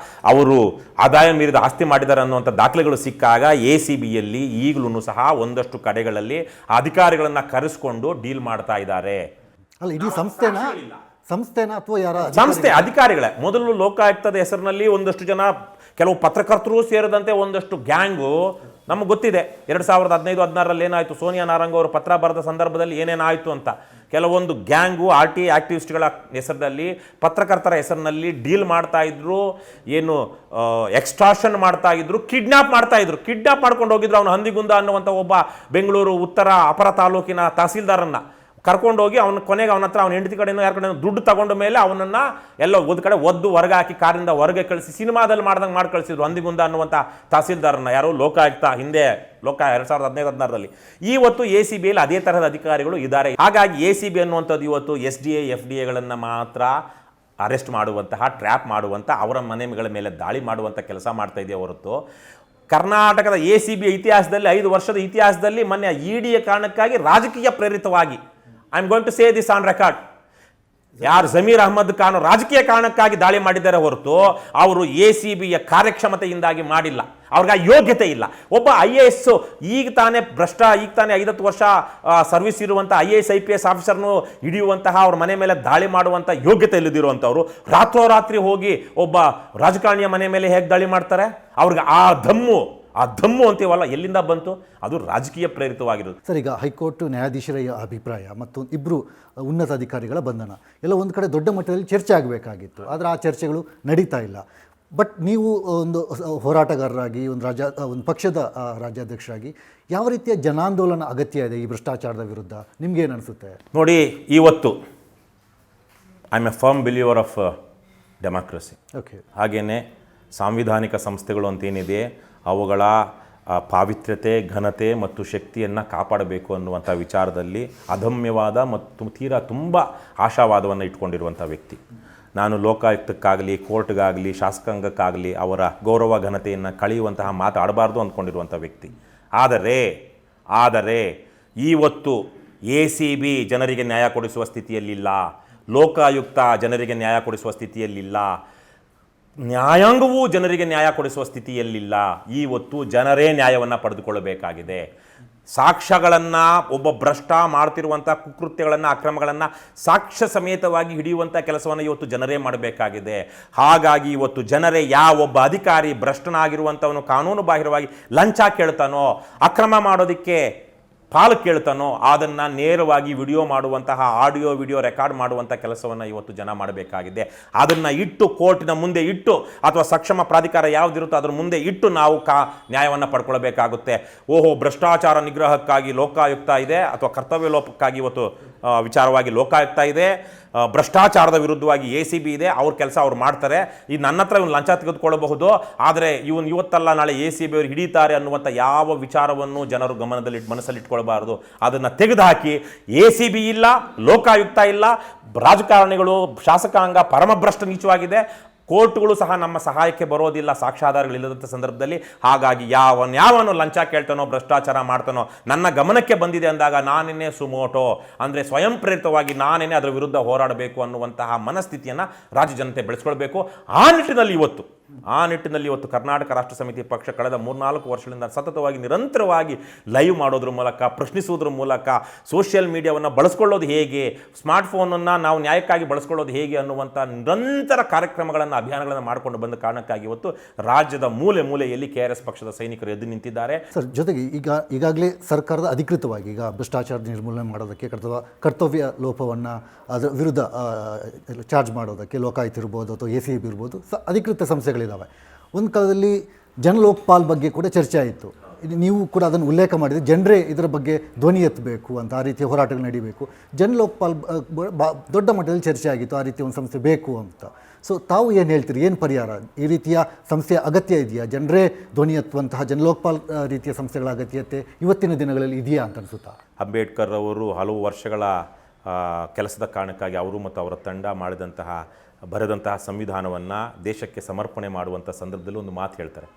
ಅವರು ಆದಾಯ ಮೀರಿದ ಆಸ್ತಿ ಮಾಡಿದ್ದಾರೆ ಅನ್ನುವಂಥ ದಾಖಲೆಗಳು ಸಿಕ್ಕಾಗ ACBಯಲ್ಲಿ ಈಗಲೂ ಸಹ ಒಂದಷ್ಟು ಕಡೆಗಳಲ್ಲಿ ಅಧಿಕಾರಿಗಳನ್ನ ಕರೆಸ್ಕೊಂಡು ಡೀಲ್ ಮಾಡ್ತಾ ಇದ್ದಾರೆ. ಅಲ್ಲ, ಇಡೀ ಸಂಸ್ಥೆನಾ ಅಥವಾ ಯಾರ ಸಂಸ್ಥೆ ಅಧಿಕಾರಿಗಳೇ. ಮೊದಲು ಲೋಕಾಯುಕ್ತದ ಹೆಸರಿನಲ್ಲಿ ಒಂದಷ್ಟು ಜನ, ಕೆಲವು ಪತ್ರಕರ್ತರು ಸೇರಿದಂತೆ ಒಂದಷ್ಟು ಗ್ಯಾಂಗು ನಮಗೆ ಗೊತ್ತಿದೆ. 2015-16ರಲ್ಲಿ ಏನಾಯಿತು, ಸೋನಿಯಾ ನಾರಂಗ್ ಅವರು ಪತ್ರ ಬರೆದ ಸಂದರ್ಭದಲ್ಲಿ ಏನೇನಾಯಿತು ಅಂತ. ಕೆಲವೊಂದು ಗ್ಯಾಂಗು RTI ಆಕ್ಟಿವಿಸ್ಟ್ಗಳ ಹೆಸರಿನಲ್ಲಿ, ಪತ್ರಕರ್ತರ ಹೆಸರಿನಲ್ಲಿ ಡೀಲ್ ಮಾಡ್ತಾ ಇದ್ರು, ಏನು ಎಕ್ಸ್ಟ್ರಾಷನ್ ಮಾಡ್ತಾ ಇದ್ರು, ಕಿಡ್ನಾಪ್ ಮಾಡ್ಕೊಂಡು ಹೋಗಿದ್ರು. ಅವನು ಹಂದಿಗುಂದ ಅನ್ನುವಂಥ ಒಬ್ಬ ಬೆಂಗಳೂರು ಉತ್ತರ ಅಪರ ತಾಲೂಕಿನ ತಹಸೀಲ್ದಾರನ್ನ ಕರ್ಕೊಂಡೋಗಿ ಕೊನೆಗೆ ಅವನ ಹತ್ರ ಅವನ ಹೆಂಡತಿ ಕಡೆನೋ ಯಾರ ಕಡೆನೋ ದುಡ್ಡು ತಗೊಂಡ ಮೇಲೆ ಅವನನ್ನು ಎಲ್ಲೋ ಒಂದು ಕಡೆ ಒದ್ದು ಹೊರಗೆ ಹಾಕಿ ಕಾರಿಂದ ಹೊರಗೆ ಕಳಿಸಿ ಸಿನಿಮಾದಲ್ಲಿ ಮಾಡ್ದಂಗೆ ಮಾಡಿ ಕಳಿಸಿದ್ರು ಹಂದಿಗುಂದ ಅನ್ನುವಂಥ ತಹಸೀಲ್ದಾರನ್ನ. ಯಾರು ಲೋಕಾಯುಕ್ತ ಹಿಂದೆ 2015-16ರಲ್ಲಿ. ಇವತ್ತು ACBಯಲ್ಲಿ ಅದೇ ತರಹದ ಅಧಿಕಾರಿಗಳು ಇದ್ದಾರೆ. ಹಾಗಾಗಿ ACB ಅನ್ನುವಂಥದ್ದು ಇವತ್ತು SDA FDAಗಳನ್ನು ಮಾತ್ರ ಅರೆಸ್ಟ್ ಮಾಡುವಂತಹ, ಟ್ರ್ಯಾಪ್ ಮಾಡುವಂಥ, ಅವರ ಮನೆಗಳ ಮೇಲೆ ದಾಳಿ ಮಾಡುವಂಥ ಕೆಲಸ ಮಾಡ್ತಾ ಇದೆಯೇ ಹೊರತು ಕರ್ನಾಟಕದ ACB ಇತಿಹಾಸದಲ್ಲಿ 5 ವರ್ಷದ ಇತಿಹಾಸದಲ್ಲಿ ಮೊನ್ನೆ EDಯ ಕಾರಣಕ್ಕಾಗಿ ರಾಜಕೀಯ ಪ್ರೇರಿತವಾಗಿ, I am going to say this on record, ಯಾರು ಜಮೀರ್ ಅಹ್ಮದ್ ಖಾನ್ ರಾಜಕೀಯ ಕಾರಣಕ್ಕಾಗಿ ದಾಳಿ ಮಾಡಿದ್ದಾರೆ ಹೊರತು ಅವರು ACBಯ ಕಾರ್ಯಕ್ಷಮತೆಯಿಂದಾಗಿ ಮಾಡಿಲ್ಲ. ಅವ್ರಿಗೆ ಯೋಗ್ಯತೆ ಇಲ್ಲ. ಒಬ್ಬ IAS ಈಗ ತಾನೇ 5-10 ವರ್ಷ ಸರ್ವಿಸ್ ಇರುವಂಥ IAS IPS ಆಫೀಸರ್ನು ಹಿಡಿಯುವಂತಹ, ಅವ್ರ ಮನೆ ಮೇಲೆ ದಾಳಿ ಮಾಡುವಂಥ ಯೋಗ್ಯತೆ ಇಲ್ಲದಿರುವಂಥವ್ರು ರಾತ್ರೋರಾತ್ರಿ ಹೋಗಿ ಒಬ್ಬ ರಾಜಕಾರಣಿಯ ಮನೆ ಮೇಲೆ ಹೇಗೆ ದಾಳಿ ಮಾಡ್ತಾರೆ? ಅವ್ರಿಗೆ ಆ ದಮ್ಮು ಅಂತೀವಲ್ಲ, ಎಲ್ಲಿಂದ ಬಂತು? ಅದು ರಾಜಕೀಯ ಪ್ರೇರಿತವಾಗಿರೋದು. ಸರ್, ಈಗ ಹೈಕೋರ್ಟ್ ನ್ಯಾಯಾಧೀಶರ ಅಭಿಪ್ರಾಯ ಮತ್ತು ಇಬ್ಬರು ಉನ್ನತ ಅಧಿಕಾರಿಗಳ ಬಂಧನ ಎಲ್ಲ ಒಂದು ಕಡೆ ದೊಡ್ಡ ಮಟ್ಟದಲ್ಲಿ ಚರ್ಚೆ ಆಗಬೇಕಾಗಿತ್ತು, ಆದರೆ ಆ ಚರ್ಚೆಗಳು ನಡೀತಾ ಇಲ್ಲ. ಬಟ್ ನೀವು ಒಂದು ಹೋರಾಟಗಾರರಾಗಿ, ಒಂದು ಪಕ್ಷದ ರಾಜ್ಯಾಧ್ಯಕ್ಷರಾಗಿ ಯಾವ ರೀತಿಯ ಜನಾಂದೋಲನ ಅಗತ್ಯ ಇದೆ ಈ ಭ್ರಷ್ಟಾಚಾರದ ವಿರುದ್ಧ? ನಿಮ್ಗೇನು ಅನಿಸುತ್ತೆ? ನೋಡಿ, ಇವತ್ತು I am A firm believer of democracy. Okay. ಹಾಗೆಯೇ ಸಾಂವಿಧಾನಿಕ ಸಂಸ್ಥೆಗಳು ಅಂತೇನಿದೆ, ಅವುಗಳ ಪಾವಿತ್ರ್ಯತೆ, ಘನತೆ ಮತ್ತು ಶಕ್ತಿಯನ್ನು ಕಾಪಾಡಬೇಕು ಅನ್ನುವಂಥ ವಿಚಾರದಲ್ಲಿ ಅದಮ್ಯವಾದ ಮತ್ತು ತೀರಾ ತುಂಬ ಆಶಾವಾದವನ್ನು ಇಟ್ಕೊಂಡಿರುವಂಥ ವ್ಯಕ್ತಿ ನಾನು. ಲೋಕಾಯುಕ್ತಕ್ಕಾಗಲಿ, ಕೋರ್ಟ್ಗಾಗಲಿ, ಶಾಸಕಾಂಗಕ್ಕಾಗಲಿ ಅವರ ಗೌರವ ಘನತೆಯನ್ನು ಕಳೆಯುವಂತಹ ಮಾತಾಡಬಾರ್ದು ಅಂದ್ಕೊಂಡಿರುವಂಥ ವ್ಯಕ್ತಿ. ಆದರೆ ಇವತ್ತು ACB ಜನರಿಗೆ ನ್ಯಾಯ ಕೊಡಿಸುವ ಸ್ಥಿತಿಯಲ್ಲಿಲ್ಲ, ಲೋಕಾಯುಕ್ತ ಜನರಿಗೆ ನ್ಯಾಯ ಕೊಡಿಸುವ ಸ್ಥಿತಿಯಲ್ಲಿಲ್ಲ, ನ್ಯಾಯಾಂಗವೂ ಜನರಿಗೆ ನ್ಯಾಯ ಕೊಡಿಸುವ ಸ್ಥಿತಿಯಲ್ಲಿಲ್ಲ. ಇವತ್ತು ಜನರೇ ನ್ಯಾಯವನ್ನು ಪಡೆದುಕೊಳ್ಳಬೇಕಾಗಿದೆ. ಸಾಕ್ಷ್ಯಗಳನ್ನು, ಒಬ್ಬ ಭ್ರಷ್ಟ ಮಾಡ್ತಿರುವಂಥ ಕುಕೃತ್ಯಗಳನ್ನು, ಅಕ್ರಮಗಳನ್ನು ಸಾಕ್ಷ್ಯ ಸಮೇತವಾಗಿ ಹಿಡಿಯುವಂಥ ಕೆಲಸವನ್ನು ಇವತ್ತು ಜನರೇ ಮಾಡಬೇಕಾಗಿದೆ. ಹಾಗಾಗಿ ಇವತ್ತು ಜನರೇ ಒಬ್ಬ ಅಧಿಕಾರಿ ಭ್ರಷ್ಟನಾಗಿರುವಂಥವನು ಕಾನೂನು ಬಾಹಿರವಾಗಿ ಲಂಚ ಕೇಳ್ತಾನೋ, ಅಕ್ರಮ ಮಾಡೋದಕ್ಕೆ ಪಾಲು ಕೇಳ್ತಾನೋ, ಅದನ್ನು ನೇರವಾಗಿ ವಿಡಿಯೋ ಮಾಡುವಂತಹ, ಆಡಿಯೋ ವಿಡಿಯೋ ರೆಕಾರ್ಡ್ ಮಾಡುವಂಥ ಕೆಲಸವನ್ನು ಇವತ್ತು ಜನ ಮಾಡಬೇಕಾಗಿದೆ. ಅದನ್ನು ಇಟ್ಟು ಕೋರ್ಟಿನ ಮುಂದೆ ಇಟ್ಟು, ಅಥವಾ ಸಕ್ಷಮ ಪ್ರಾಧಿಕಾರ ಯಾವುದಿರುತ್ತೋ ಅದರ ಮುಂದೆ ಇಟ್ಟು ನಾವು ನ್ಯಾಯವನ್ನು ಪಡ್ಕೊಳ್ಬೇಕಾಗುತ್ತೆ. ಭ್ರಷ್ಟಾಚಾರ ನಿಗ್ರಹಕ್ಕಾಗಿ ಲೋಕಾಯುಕ್ತ ಇದೆ, ಅಥವಾ ಕರ್ತವ್ಯ ಲೋಪಕ್ಕಾಗಿ ಇವತ್ತು ವಿಚಾರವಾಗಿ ಲೋಕಾಯುಕ್ತ ಇದೆ, ಭ್ರಷ್ಟಾಚಾರದ ವಿರುದ್ಧವಾಗಿ ACB ಇದೆ, ಅವ್ರ ಕೆಲಸ ಅವ್ರು ಮಾಡ್ತಾರೆ. ಈ ನನ್ನ ಹತ್ರ ಇವನು ಲಂಚ ತೆಗೆದುಕೊಳ್ಳಬಹುದು, ಆದರೆ ಇವತ್ತಲ್ಲ ನಾಳೆ ACB ಅವರು ಹಿಡಿತಾರೆ ಅನ್ನುವಂಥ ಯಾವ ವಿಚಾರವನ್ನು ಜನರು ಮನಸ್ಸಲ್ಲಿ ಇಟ್ಕೊಳ್ಬಾರ್ದು. ಅದನ್ನು ತೆಗೆದುಹಾಕಿ, ACB ಇಲ್ಲ, ಲೋಕಾಯುಕ್ತ ಇಲ್ಲ, ರಾಜಕಾರಣಿಗಳು, ಶಾಸಕಾಂಗ ಪರಮಭ್ರಷ್ಟ ನೀಚವಾಗಿದೆ, ಕೋರ್ಟ್ಗಳು ಸಹ ನಮ್ಮ ಸಹಾಯಕ್ಕೆ ಬರೋದಿಲ್ಲ ಸಾಕ್ಷ್ಯಾಧಾರಗಳಿಲ್ಲದಂಥ ಸಂದರ್ಭದಲ್ಲಿ. ಹಾಗಾಗಿ ಯಾವನು ಲಂಚ ಕೇಳ್ತಾನೋ, ಭ್ರಷ್ಟಾಚಾರ ಮಾಡ್ತಾನೋ, ನನ್ನ ಗಮನಕ್ಕೆ ಬಂದಿದೆ ಅಂದಾಗ ನಾನೇನೇ ಸುಮೋಟೋ ಅಂದರೆ ಸ್ವಯಂ ಪ್ರೇರಿತವಾಗಿ ನಾನೇನೇ ಅದರ ವಿರುದ್ಧ ಹೋರಾಡಬೇಕು ಅನ್ನುವಂತಹ ಮನಸ್ಥಿತಿಯನ್ನು ರಾಜ್ಯ ಜನತೆ ಬೆಳೆಸ್ಕೊಳ್ಬೇಕು. ಆ ನಿಟ್ಟಿನಲ್ಲಿ ಇವತ್ತು ಆ ನಿಟ್ಟಿನಲ್ಲಿ ಇವತ್ತು ಕರ್ನಾಟಕ ರಾಷ್ಟ್ರ ಸಮಿತಿ ಪಕ್ಷ ಕಳೆದ 3-4 ವರ್ಷಗಳಿಂದ ಸತತವಾಗಿ ನಿರಂತರವಾಗಿ ಲೈವ್ ಮಾಡೋದ್ರ ಮೂಲಕ, ಪ್ರಶ್ನಿಸುವುದ್ರ ಮೂಲಕ, ಸೋಷಿಯಲ್ ಮೀಡಿಯಾವನ್ನು ಬಳಸ್ಕೊಳ್ಳೋದು ಹೇಗೆ, ಸ್ಮಾರ್ಟ್ಫೋನನ್ನು ನಾವು ನ್ಯಾಯಕ್ಕಾಗಿ ಬಳಸ್ಕೊಳ್ಳೋದು ಹೇಗೆ ಅನ್ನುವಂಥ ನಿರಂತರ ಕಾರ್ಯಕ್ರಮಗಳನ್ನು, ಅಭಿಯಾನಗಳನ್ನು ಮಾಡಿಕೊಂಡು ಬಂದ ಕಾರಣಕ್ಕಾಗಿ ಇವತ್ತು ರಾಜ್ಯದ ಮೂಲೆ ಮೂಲೆಯಲ್ಲಿ KRS ಪಕ್ಷದ ಸೈನಿಕರು ಎದ್ದು ನಿಂತಿದ್ದಾರೆ. ಸರ್, ಜೊತೆಗೆ ಈಗಾಗಲೇ ಸರ್ಕಾರದ ಅಧಿಕೃತವಾಗಿ ಈಗ ಭ್ರಷ್ಟಾಚಾರ ನಿರ್ಮೂಲನೆ ಮಾಡೋದಕ್ಕೆ ಕರ್ತವ್ಯ ಲೋಪವನ್ನು ಅದರ ವಿರುದ್ಧ ಚಾರ್ಜ್ ಮಾಡೋದಕ್ಕೆ ಲೋಕಾಯುಕ್ತ ಇರ್ಬೋದು ಅಥವಾ ACB ಇರ್ಬೋದು ಅಧಿಕೃತ ಸಂಸ್ಥೆಗಳಿದ್ದಾವೆ. ಒಂದು ಕಾಲದಲ್ಲಿ ಜನಲೋಕ್ಪಾಲ್ ಬಗ್ಗೆ ಕೂಡ ಚರ್ಚೆ ಆಯಿತು. ನೀವು ಕೂಡ ಅದನ್ನು ಉಲ್ಲೇಖ ಮಾಡಿದರೆ ಜನರೇ ಇದರ ಬಗ್ಗೆ ಧ್ವನಿ ಎತ್ತಬೇಕು ಅಂತ, ಆ ರೀತಿಯ ಹೋರಾಟಗಳು ನಡೀಬೇಕು. ಜನಲೋಕ್ಪಾಲ್ ದೊಡ್ಡ ಮಟ್ಟದಲ್ಲಿ ಚರ್ಚೆ ಆಗಿತ್ತು, ಆ ರೀತಿಯ ಒಂದು ಸಂಸ್ಥೆ ಬೇಕು ಅಂತ. ಸೊ ತಾವು ಏನು ಹೇಳ್ತೀರಿ, ಏನು ಪರಿಹಾರ? ಈ ರೀತಿಯ ಸಂಸ್ಥೆಯ ಅಗತ್ಯ ಇದೆಯಾ? ಜನರೇ ಧ್ವನಿ ಎತ್ತುವಂತಹ ಜನಲೋಕ್ಪಾಲ್ ರೀತಿಯ ಸಂಸ್ಥೆಗಳ ಅಗತ್ಯತೆ ಇವತ್ತಿನ ದಿನಗಳಲ್ಲಿ ಇದೆಯಾ ಅಂತ ಅನಿಸುತ್ತಾ? ಅಂಬೇಡ್ಕರ್ ಅವರು ಹಲವು ವರ್ಷಗಳ ಕೆಲಸದ ಕಾರಣಕ್ಕಾಗಿ ಅವರು ಮತ್ತು ಅವರ ತಂಡ ಬರೆದಂತಹ ಸಂವಿಧಾನವನ್ನು ದೇಶಕ್ಕೆ ಸಮರ್ಪಣೆ ಮಾಡುವಂಥ ಸಂದರ್ಭದಲ್ಲಿ ಒಂದು ಮಾತು ಹೇಳ್ತಾರೆ.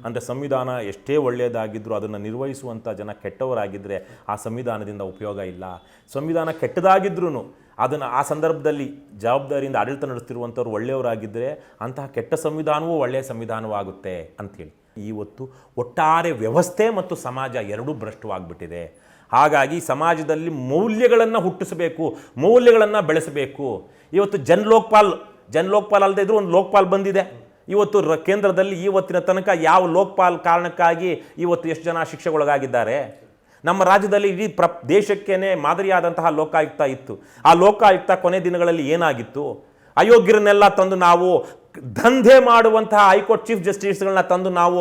ಅಂದರೆ ಸಂವಿಧಾನ ಎಷ್ಟೇ ಒಳ್ಳೆಯದಾಗಿದ್ದರೂ ಅದನ್ನು ನಿರ್ವಹಿಸುವಂಥ ಜನ ಕೆಟ್ಟವರಾಗಿದ್ದರೆ ಆ ಸಂವಿಧಾನದಿಂದ ಉಪಯೋಗ ಇಲ್ಲ. ಸಂವಿಧಾನ ಕೆಟ್ಟದಾಗಿದ್ರೂ ಅದನ್ನು ಆ ಸಂದರ್ಭದಲ್ಲಿ ಜವಾಬ್ದಾರಿಯಿಂದ ಆಡಳಿತ ನಡೆಸ್ತಿರುವಂಥವ್ರು ಒಳ್ಳೆಯವರಾಗಿದ್ದರೆ ಅಂತಹ ಕೆಟ್ಟ ಸಂವಿಧಾನವೂ ಒಳ್ಳೆಯ ಸಂವಿಧಾನವಾಗುತ್ತೆ ಅಂಥೇಳಿ ಇವತ್ತು ಒಟ್ಟಾರೆ ವ್ಯವಸ್ಥೆ ಮತ್ತು ಸಮಾಜ ಎರಡೂ ಭ್ರಷ್ಟವಾಗಿಬಿಟ್ಟಿದೆ. ಹಾಗಾಗಿ ಸಮಾಜದಲ್ಲಿ ಮೌಲ್ಯಗಳನ್ನು ಹುಟ್ಟಿಸಬೇಕು, ಮೌಲ್ಯಗಳನ್ನು ಬೆಳೆಸಬೇಕು. ಇವತ್ತು ಜನಲೋಕ್ಪಾಲ್ ಅಲ್ಲದೆ ಇದ್ರೂ ಒಂದು ಲೋಕ್ಪಾಲ್ ಬಂದಿದೆ. ಇವತ್ತು ಕೇಂದ್ರದಲ್ಲಿ ಇವತ್ತಿನ ತನಕ ಯಾವ ಲೋಕ್ಪಾಲ್ ಕಾರಣಕ್ಕಾಗಿ ಇವತ್ತು ಎಷ್ಟು ಜನ ಶಿಕ್ಷೆಗೊಳಗಾಗಿದ್ದಾರೆ? ನಮ್ಮ ರಾಜ್ಯದಲ್ಲಿ ಇಡೀ ದೇಶಕ್ಕೇ ಮಾದರಿಯಾದಂತಹ ಲೋಕಾಯುಕ್ತ ಇತ್ತು. ಆ ಲೋಕಾಯುಕ್ತ ಕೊನೆ ದಿನಗಳಲ್ಲಿ ಏನಾಗಿತ್ತು? ಅಯೋಗ್ಯರನ್ನೆಲ್ಲ ತಂದು ನಾವು ದಂಧೆ ಮಾಡುವಂತಹ ಹೈಕೋರ್ಟ್ ಚೀಫ್ ಜಸ್ಟಿಸ್ಗಳನ್ನ ತಂದು ನಾವು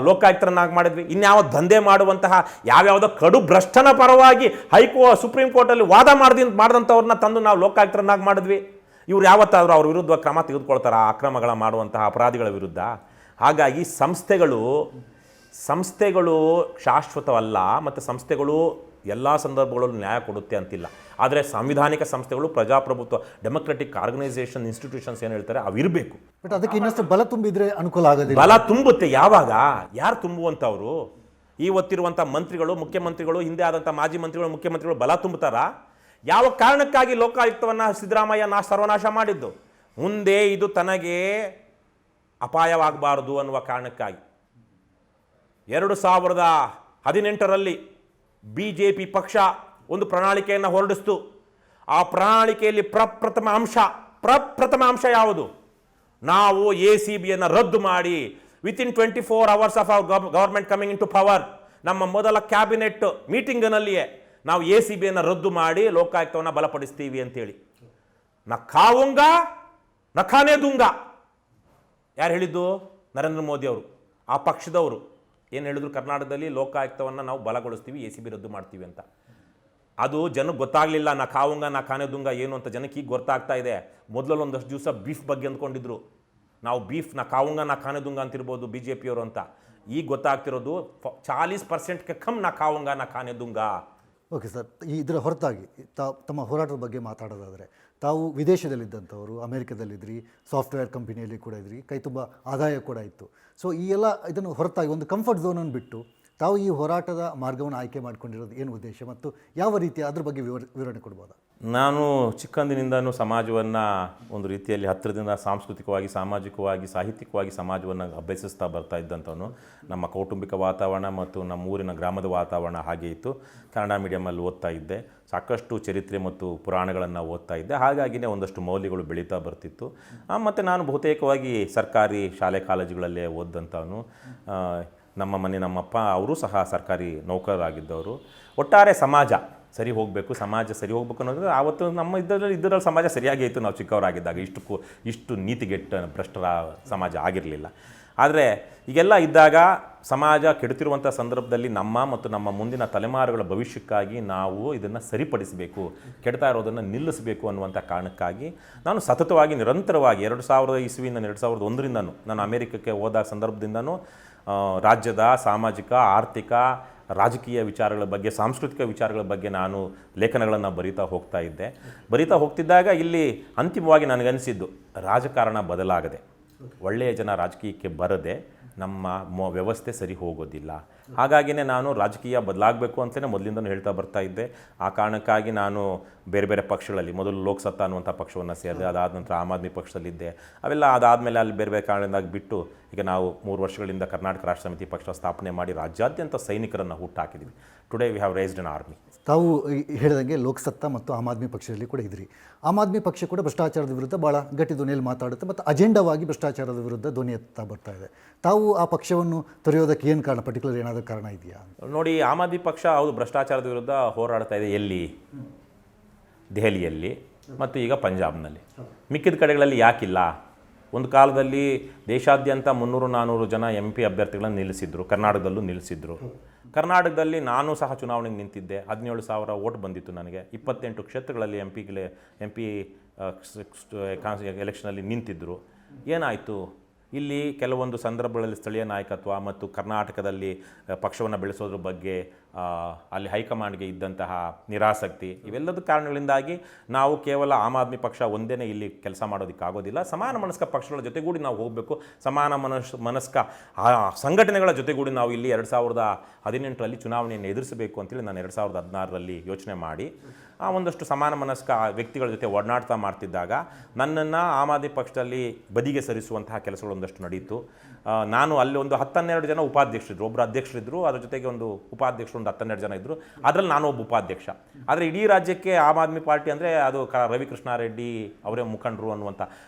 ಲೋಕಾಯುಕ್ತರನ್ನಾಗಿ ಮಾಡಿದ್ವಿ. ಇನ್ಯಾವ ದಂಧೆ ಮಾಡುವಂತಹ ಯಾವ್ಯಾವುದೋ ಕಡು ಭ್ರಷ್ಟನ ಪರವಾಗಿ ಸುಪ್ರೀಂ ಕೋರ್ಟಲ್ಲಿ ವಾದ ಮಾಡಿದಂಥವ್ರನ್ನ ತಂದು ನಾವು ಲೋಕಾಯುಕ್ತರನ್ನಾಗಿ ಮಾಡಿದ್ವಿ. ಇವ್ರು ಯಾವತ್ತಾದರೂ ಅವ್ರ ವಿರುದ್ಧ ಕ್ರಮ ತೆಗೆದುಕೊಳ್ತಾರೆ ಆ ಅಕ್ರಮಗಳ ಮಾಡುವಂತಹ ಅಪರಾಧಿಗಳ ವಿರುದ್ಧ? ಹಾಗಾಗಿ ಸಂಸ್ಥೆಗಳು ಶಾಶ್ವತವಲ್ಲ, ಮತ್ತು ಸಂಸ್ಥೆಗಳು ಎಲ್ಲ ಸಂದರ್ಭಗಳಲ್ಲೂ ನ್ಯಾಯ ಕೊಡುತ್ತೆ ಅಂತಿಲ್ಲ. ಆದರೆ ಸಾಂವಿಧಾನಿಕ ಸಂಸ್ಥೆಗಳು, ಪ್ರಜಾಪ್ರಭುತ್ವ, ಡೆಮೊಕ್ರೆಟಿಕ್ ಆರ್ಗನೈಸೇಷನ್, ಇನ್ಸ್ಟಿಟ್ಯೂಷನ್ಸ್ ಏನು ಹೇಳ್ತಾರೆ ಅವಿರಬೇಕು. ಬಟ್ ಅದಕ್ಕೆ ಇನ್ನಷ್ಟು ಬಲ ತುಂಬಿದ್ರೆ ಅನುಕೂಲ ಆಗೋದಿಲ್ಲ. ಬಲ ತುಂಬುತ್ತೆ. ಯಾವಾಗ? ಯಾರು ತುಂಬುವಂಥವ್ರು? ಇವತ್ತಿರುವಂಥ ಮಂತ್ರಿಗಳು, ಮುಖ್ಯಮಂತ್ರಿಗಳು, ಹಿಂದೆ ಆದಂಥ ಮಾಜಿ ಮಂತ್ರಿಗಳು, ಮುಖ್ಯಮಂತ್ರಿಗಳು ಬಲ ತುಂಬುತ್ತಾರಾ? ಯಾವ ಕಾರಣಕ್ಕಾಗಿ ಲೋಕಾಯುಕ್ತವನ್ನು ಸಿದ್ದರಾಮಯ್ಯ ಸರ್ವನಾಶ ಮಾಡಿದ್ದು? ಮುಂದೆ ಇದು ತನಗೆ ಅಪಾಯವಾಗಬಾರದು ಅನ್ನುವ ಕಾರಣಕ್ಕಾಗಿ 2018ರಲ್ಲಿ BJP ಪಕ್ಷ ಒಂದು ಪ್ರಣಾಳಿಕೆಯನ್ನು ಹೊರಡಿಸ್ತು. ಆ ಪ್ರಣಾಳಿಕೆಯಲ್ಲಿ ಪ್ರಪ್ರಥಮ ಅಂಶ ಯಾವುದು? ನಾವು ACBಯನ್ನು ರದ್ದು ಮಾಡಿ within 24 hours of our government coming into power, ನಮ್ಮ ಮೊದಲ ಕ್ಯಾಬಿನೆಟ್ ಮೀಟಿಂಗ್ನಲ್ಲಿಯೇ ನಾವು ACBಯನ್ನು ರದ್ದು ಮಾಡಿ ಲೋಕಾಯುಕ್ತವನ್ನು ಬಲಪಡಿಸ್ತೀವಿ ಅಂತೇಳಿ. ನಖಾನೇ ದುಂಗ ಯಾರು ಹೇಳಿದ್ದು? ನರೇಂದ್ರ ಮೋದಿ ಅವರು, ಆ ಪಕ್ಷದವರು ಏನು ಹೇಳಿದ್ರು? ಕರ್ನಾಟಕದಲ್ಲಿ ಲೋಕಾಯುಕ್ತವನ್ನು ನಾವು ಬಲಗೊಳಿಸ್ತೀವಿ, ACB ರದ್ದು ಮಾಡ್ತೀವಿ ಅಂತ. ಅದು ಜನಕ್ಕೆ ಗೊತ್ತಾಗಲಿಲ್ಲ. ನಖಾನೆ ದುಂಗ ಏನು ಅಂತ ಜನಕ್ಕೆ ಈಗ ಗೊತ್ತಾಗ್ತಾ ಇದೆ. ಮೊದಲಲ್ಲಿ ಒಂದಷ್ಟು ದಿವಸ ಬೀಫ್ ಬಗ್ಗೆ ಅಂದ್ಕೊಂಡಿದ್ರು. ನಾವು ಬೀಫ್ ನಖಾನೆ ದುಂಗ ಅಂತಿರ್ಬೋದು BJPಯವರು ಅಂತ. ಈಗ ಗೊತ್ತಾಗ್ತಿರೋದು 40% ಕಮ್ ನಖಾನೆ ದುಂಗ. ಓಕೆ ಸರ್, ಇದರ ಹೊರತಾಗಿ ತಮ್ಮ ಹೋರಾಟದ ಬಗ್ಗೆ ಮಾತಾಡೋದಾದರೆ, ತಾವು ವಿದೇಶದಲ್ಲಿದ್ದಂಥವರು, ಅಮೆರಿಕದಲ್ಲಿದ್ದಿರಿ, ಸಾಫ್ಟ್ವೇರ್ ಕಂಪನಿಯಲ್ಲಿ ಕೂಡ ಇದ್ರಿ, ಕೈ ತುಂಬ ಆದಾಯ ಕೂಡ ಇತ್ತು. ಸೊ ಈ ಎಲ್ಲ ಇದನ್ನು ಹೊರತಾಗಿ ಒಂದು ಕಂಫರ್ಟ್ ಝೋನನ್ನು ಬಿಟ್ಟು ತಾವು ಈ ಹೋರಾಟದ ಮಾರ್ಗವನ್ನು ಆಯ್ಕೆ ಮಾಡ್ಕೊಂಡಿರೋದು ಏನು ಉದ್ದೇಶ ಮತ್ತು ಯಾವ ರೀತಿಯ ಅದ್ರ ಬಗ್ಗೆ ವಿವರಣೆ ಕೊಡ್ಬೋದಾ? ನಾನು ಚಿಕ್ಕಂದಿನಿಂದನೂ ಸಮಾಜವನ್ನು ಒಂದು ರೀತಿಯಲ್ಲಿ ಹತ್ತಿರದಿಂದ ಸಾಂಸ್ಕೃತಿಕವಾಗಿ, ಸಾಮಾಜಿಕವಾಗಿ, ಸಾಹಿತ್ಯಿಕವಾಗಿ ಸಮಾಜವನ್ನು ಅಭ್ಯಸಿಸ್ತಾ ಬರ್ತಾ ಇದ್ದಂಥವನು. ನಮ್ಮ ಕೌಟುಂಬಿಕ ವಾತಾವರಣ ಮತ್ತು ನಮ್ಮ ಊರಿನ ಗ್ರಾಮದ ವಾತಾವರಣ ಹಾಗೆ ಇತ್ತು. ಕನ್ನಡ ಮೀಡಿಯಮಲ್ಲಿ ಓದ್ತಾ ಇದ್ದೆ, ಸಾಕಷ್ಟು ಚರಿತ್ರೆ ಮತ್ತು ಪುರಾಣಗಳನ್ನು ಓದ್ತಾ ಇದ್ದೆ. ಹಾಗಾಗಿಯೇ ಒಂದಷ್ಟು ಮೌಲ್ಯಗಳು ಬೆಳೀತಾ ಬರ್ತಿತ್ತು. ಮತ್ತು ನಾನು ಬಹುತೇಕವಾಗಿ ಸರ್ಕಾರಿ ಶಾಲೆ ಕಾಲೇಜುಗಳಲ್ಲೇ ಓದಿದಂಥವನು. ನಮ್ಮ ಮನೆ ನಮ್ಮಪ್ಪ ಅವರು ಸಹ ಸರ್ಕಾರಿ ನೌಕರರಾಗಿದ್ದವರು. ಒಟ್ಟಾರೆ ಸಮಾಜ ಸರಿ ಹೋಗಬೇಕು, ಸಮಾಜ ಸರಿ ಹೋಗ್ಬೇಕು ಅನ್ನೋದು ಆವತ್ತು ನಮ್ಮ ಇದರಲ್ಲಿ ಸಮಾಜ ಸರಿಯಾಗಿ ಇತ್ತು. ನಾವು ಚಿಕ್ಕವರಾಗಿದ್ದಾಗ ಇಷ್ಟು ನೀತಿಗೆಟ್ಟ ಭ್ರಷ್ಟರ ಸಮಾಜ ಆಗಿರಲಿಲ್ಲ. ಆದರೆ ಈಗೆಲ್ಲ ಇದ್ದಾಗ ಸಮಾಜ ಕೆಡುತ್ತಿರುವಂಥ ಸಂದರ್ಭದಲ್ಲಿ ನಮ್ಮ ಮುಂದಿನ ತಲೆಮಾರುಗಳ ಭವಿಷ್ಯಕ್ಕಾಗಿ ನಾವು ಇದನ್ನು ಸರಿಪಡಿಸಬೇಕು, ಕೆಡ್ತಾ ಇರೋದನ್ನು ನಿಲ್ಲಿಸಬೇಕು ಅನ್ನುವಂಥ ಕಾರಣಕ್ಕಾಗಿ ನಾನು ಸತತವಾಗಿ ನಿರಂತರವಾಗಿ 2000 ಇಸ್ವಿಯಿಂದ 2001ರಿಂದನೂ ನಾನು ಅಮೆರಿಕಕ್ಕೆ ಹೋದ ಸಂದರ್ಭದಿಂದನೂ ರಾಜ್ಯದ ಸಾಮಾಜಿಕ, ಆರ್ಥಿಕ, ರಾಜಕೀಯ ವಿಚಾರಗಳ ಬಗ್ಗೆ, ಸಾಂಸ್ಕೃತಿಕ ವಿಚಾರಗಳ ಬಗ್ಗೆ ನಾನು ಲೇಖನಗಳನ್ನು ಬರೀತಾ ಹೋಗ್ತಿದ್ದಾಗ ಇಲ್ಲಿ ಅಂತಿಮವಾಗಿ ನನಗನ್ನಿಸಿದ್ದು, ರಾಜಕಾರಣ ಬದಲಾಗದೆ, ಒಳ್ಳೆಯ ಜನ ರಾಜಕೀಯಕ್ಕೆ ಬರದೆ ನಮ್ಮ ವ್ಯವಸ್ಥೆ ಸರಿ ಹೋಗೋದಿಲ್ಲ. ಹಾಗಾಗಿನೇ ನಾನು ರಾಜಕೀಯ ಬದಲಾಗಬೇಕು ಅಂತಲೇ ಮೊದಲಿಂದನೂ ಹೇಳ್ತಾ ಬರ್ತಾ ಇದ್ದೆ. ಆ ಕಾರಣಕ್ಕಾಗಿ ನಾನು ಬೇರೆ ಬೇರೆ ಪಕ್ಷಗಳಲ್ಲಿ ಮೊದಲು ಲೋಕಸತ್ತಾ ಅನ್ನುವಂಥ ಪಕ್ಷವನ್ನು ಸೇರಿದೆ, ಅದಾದ ನಂತರ ಆಮ್ ಆದ್ಮಿ ಪಕ್ಷದಲ್ಲಿದ್ದೆ. ಅವೆಲ್ಲ ಅದಾದಮೇಲೆ ಅಲ್ಲಿ ಬೇರೆ ಬೇರೆ ಕಾರಣದಿಂದಾಗಿ ಬಿಟ್ಟು ಈಗ ನಾವು 3 ವರ್ಷಗಳಿಂದ ಕರ್ನಾಟಕ ರಾಷ್ಟ್ರ ಸಮಿತಿ ಪಕ್ಷ ಸ್ಥಾಪನೆ ಮಾಡಿ ರಾಜ್ಯಾದ್ಯಂತ ಸೈನಿಕರನ್ನು ಹುಟ್ಟಾಕಿದ್ದೀವಿ. Today we have raised an army. ತಾವು ಹೇಳಿದಂಗೆ ಲೋಕಸತ್ತಾ ಮತ್ತು ಆಮ್ ಆದ್ಮಿ ಪಕ್ಷದಲ್ಲಿ ಕೂಡ ಇದ್ರಿ. ಆಮ್ ಆದ್ಮಿ ಪಕ್ಷ ಕೂಡ ಭ್ರಷ್ಟಾಚಾರದ ವಿರುದ್ಧ ಭಾಳ ಗಟ್ಟಿ ಧ್ವನಿಯಲ್ಲಿ ಮಾತಾಡುತ್ತೆ ಮತ್ತು ಅಜೆಂಡಾವಾಗಿ ಭ್ರಷ್ಟಾಚಾರದ ವಿರುದ್ಧ ಧ್ವನಿ ಎತ್ತಾ ಬರ್ತಾ ಇದೆ. ತಾವು ಆ ಪಕ್ಷವನ್ನು ತೊರೆಯೋದಕ್ಕೆ ಏನು ಕಾರಣ, ಪರ್ಟಿಕ್ಯುಲರ್ ಏನಾದರೂ ಕಾರಣ ಇದೆಯಾ? ನೋಡಿ, ಆಮ್ ಆದ್ಮಿ ಪಕ್ಷ ಹೌದು ಭ್ರಷ್ಟಾಚಾರದ ವಿರುದ್ಧ ಹೋರಾಡ್ತಾ ಇದೆ. ಎಲ್ಲಿ? ದೆಹಲಿಯಲ್ಲಿ ಮತ್ತು ಈಗ ಪಂಜಾಬ್ನಲ್ಲಿ. ಮಿಕ್ಕಿದ ಕಡೆಗಳಲ್ಲಿ ಯಾಕಿಲ್ಲ? ಒಂದು ಕಾಲದಲ್ಲಿ ದೇಶಾದ್ಯಂತ 300-400 ಜನ MP ಅಭ್ಯರ್ಥಿಗಳನ್ನು ನಿಲ್ಲಿಸಿದ್ರು, ಕರ್ನಾಟಕದಲ್ಲೂ ನಿಲ್ಲಿಸಿದ್ರು. ಕರ್ನಾಟಕದಲ್ಲಿ ನಾನು ಸಹ ಚುನಾವಣೆಗೆ ನಿಂತಿದ್ದೆ. 17,000 ವೋಟ್ ಬಂದಿತ್ತು ನನಗೆ. 28 ಕ್ಷೇತ್ರಗಳಲ್ಲಿ MP ಎಲೆಕ್ಷನಲ್ಲಿ ನಿಂತಿದ್ದರು. ಏನಾಯಿತು? ಇಲ್ಲಿ ಕೆಲವೊಂದು ಸಂದರ್ಭಗಳಲ್ಲಿ ಸ್ಥಳೀಯ ನಾಯಕತ್ವ ಮತ್ತು ಕರ್ನಾಟಕದಲ್ಲಿ ಪಕ್ಷವನ್ನು ಬೆಳೆಸೋದ್ರ ಬಗ್ಗೆ ಅಲ್ಲಿ ಹೈಕಮಾಂಡ್ಗೆ ಇದ್ದಂತಹ ನಿರಾಸಕ್ತಿ, ಇವೆಲ್ಲದ ಕಾರಣಗಳಿಂದಾಗಿ ನಾವು ಕೇವಲ ಆಮ್ ಆದ್ಮಿ ಪಕ್ಷ ಒಂದೇ ಇಲ್ಲಿ ಕೆಲಸ ಮಾಡೋದಕ್ಕಾಗೋದಿಲ್ಲ. ಸಮಾನ ಮನಸ್ಕ ಪಕ್ಷಗಳ ಜೊತೆಗೂಡಿ ನಾವು ಹೋಗಬೇಕು. ಸಮಾನ ಮನಸ್ಕ ಸಂಘಟನೆಗಳ ಜೊತೆಗೂಡಿ ನಾವು ಇಲ್ಲಿ 2018ರಲ್ಲಿ ಚುನಾವಣೆಯನ್ನು ಎದುರಿಸಬೇಕು ಅಂತೇಳಿ ನಾನು 2016ರಲ್ಲಿ ಯೋಚನೆ ಮಾಡಿ ಒಂದಷ್ಟು ಸಮಾನ ಮನಸ್ಕ ವ್ಯಕ್ತಿಗಳ ಜೊತೆ ಒಡನಾಡ್ತಾ ಮಾಡ್ತಿದ್ದಾಗ ನನ್ನನ್ನು ಆಮ್ ಆದ್ಮಿ ಪಕ್ಷದಲ್ಲಿ ಬದಿಗೆ ಸರಿಸುವಂತಹ ಕೆಲಸಗಳು ಒಂದಷ್ಟು ನಡೆಯಿತು. ನಾನು ಅಲ್ಲಿ ಒಂದು 10-12 ಜನ ಉಪಾಧ್ಯಕ್ಷರಿದ್ದರು. ಒಬ್ಬರು ಅಧ್ಯಕ್ಷರಿದ್ದರು, ಅದ್ರ ಜೊತೆಗೆ ಒಂದು ಉಪಾಧ್ಯಕ್ಷರು ಒಂದು 10-12 ಜನ ಇದ್ದರು. ಅದರಲ್ಲಿ ನಾನು ಒಬ್ಬ ಉಪಾಧ್ಯಕ್ಷ. ಆದರೆ ಇಡೀ ರಾಜ್ಯಕ್ಕೆ ಆಮ್ ಆದ್ಮಿ ಪಾರ್ಟಿ ಅಂದರೆ ಅದು ರವಿಕೃಷ್ಣಾರೆಡ್ಡಿ ಅವರೇ ಮುಖಂಡರು ಅನ್ನುವಂಥ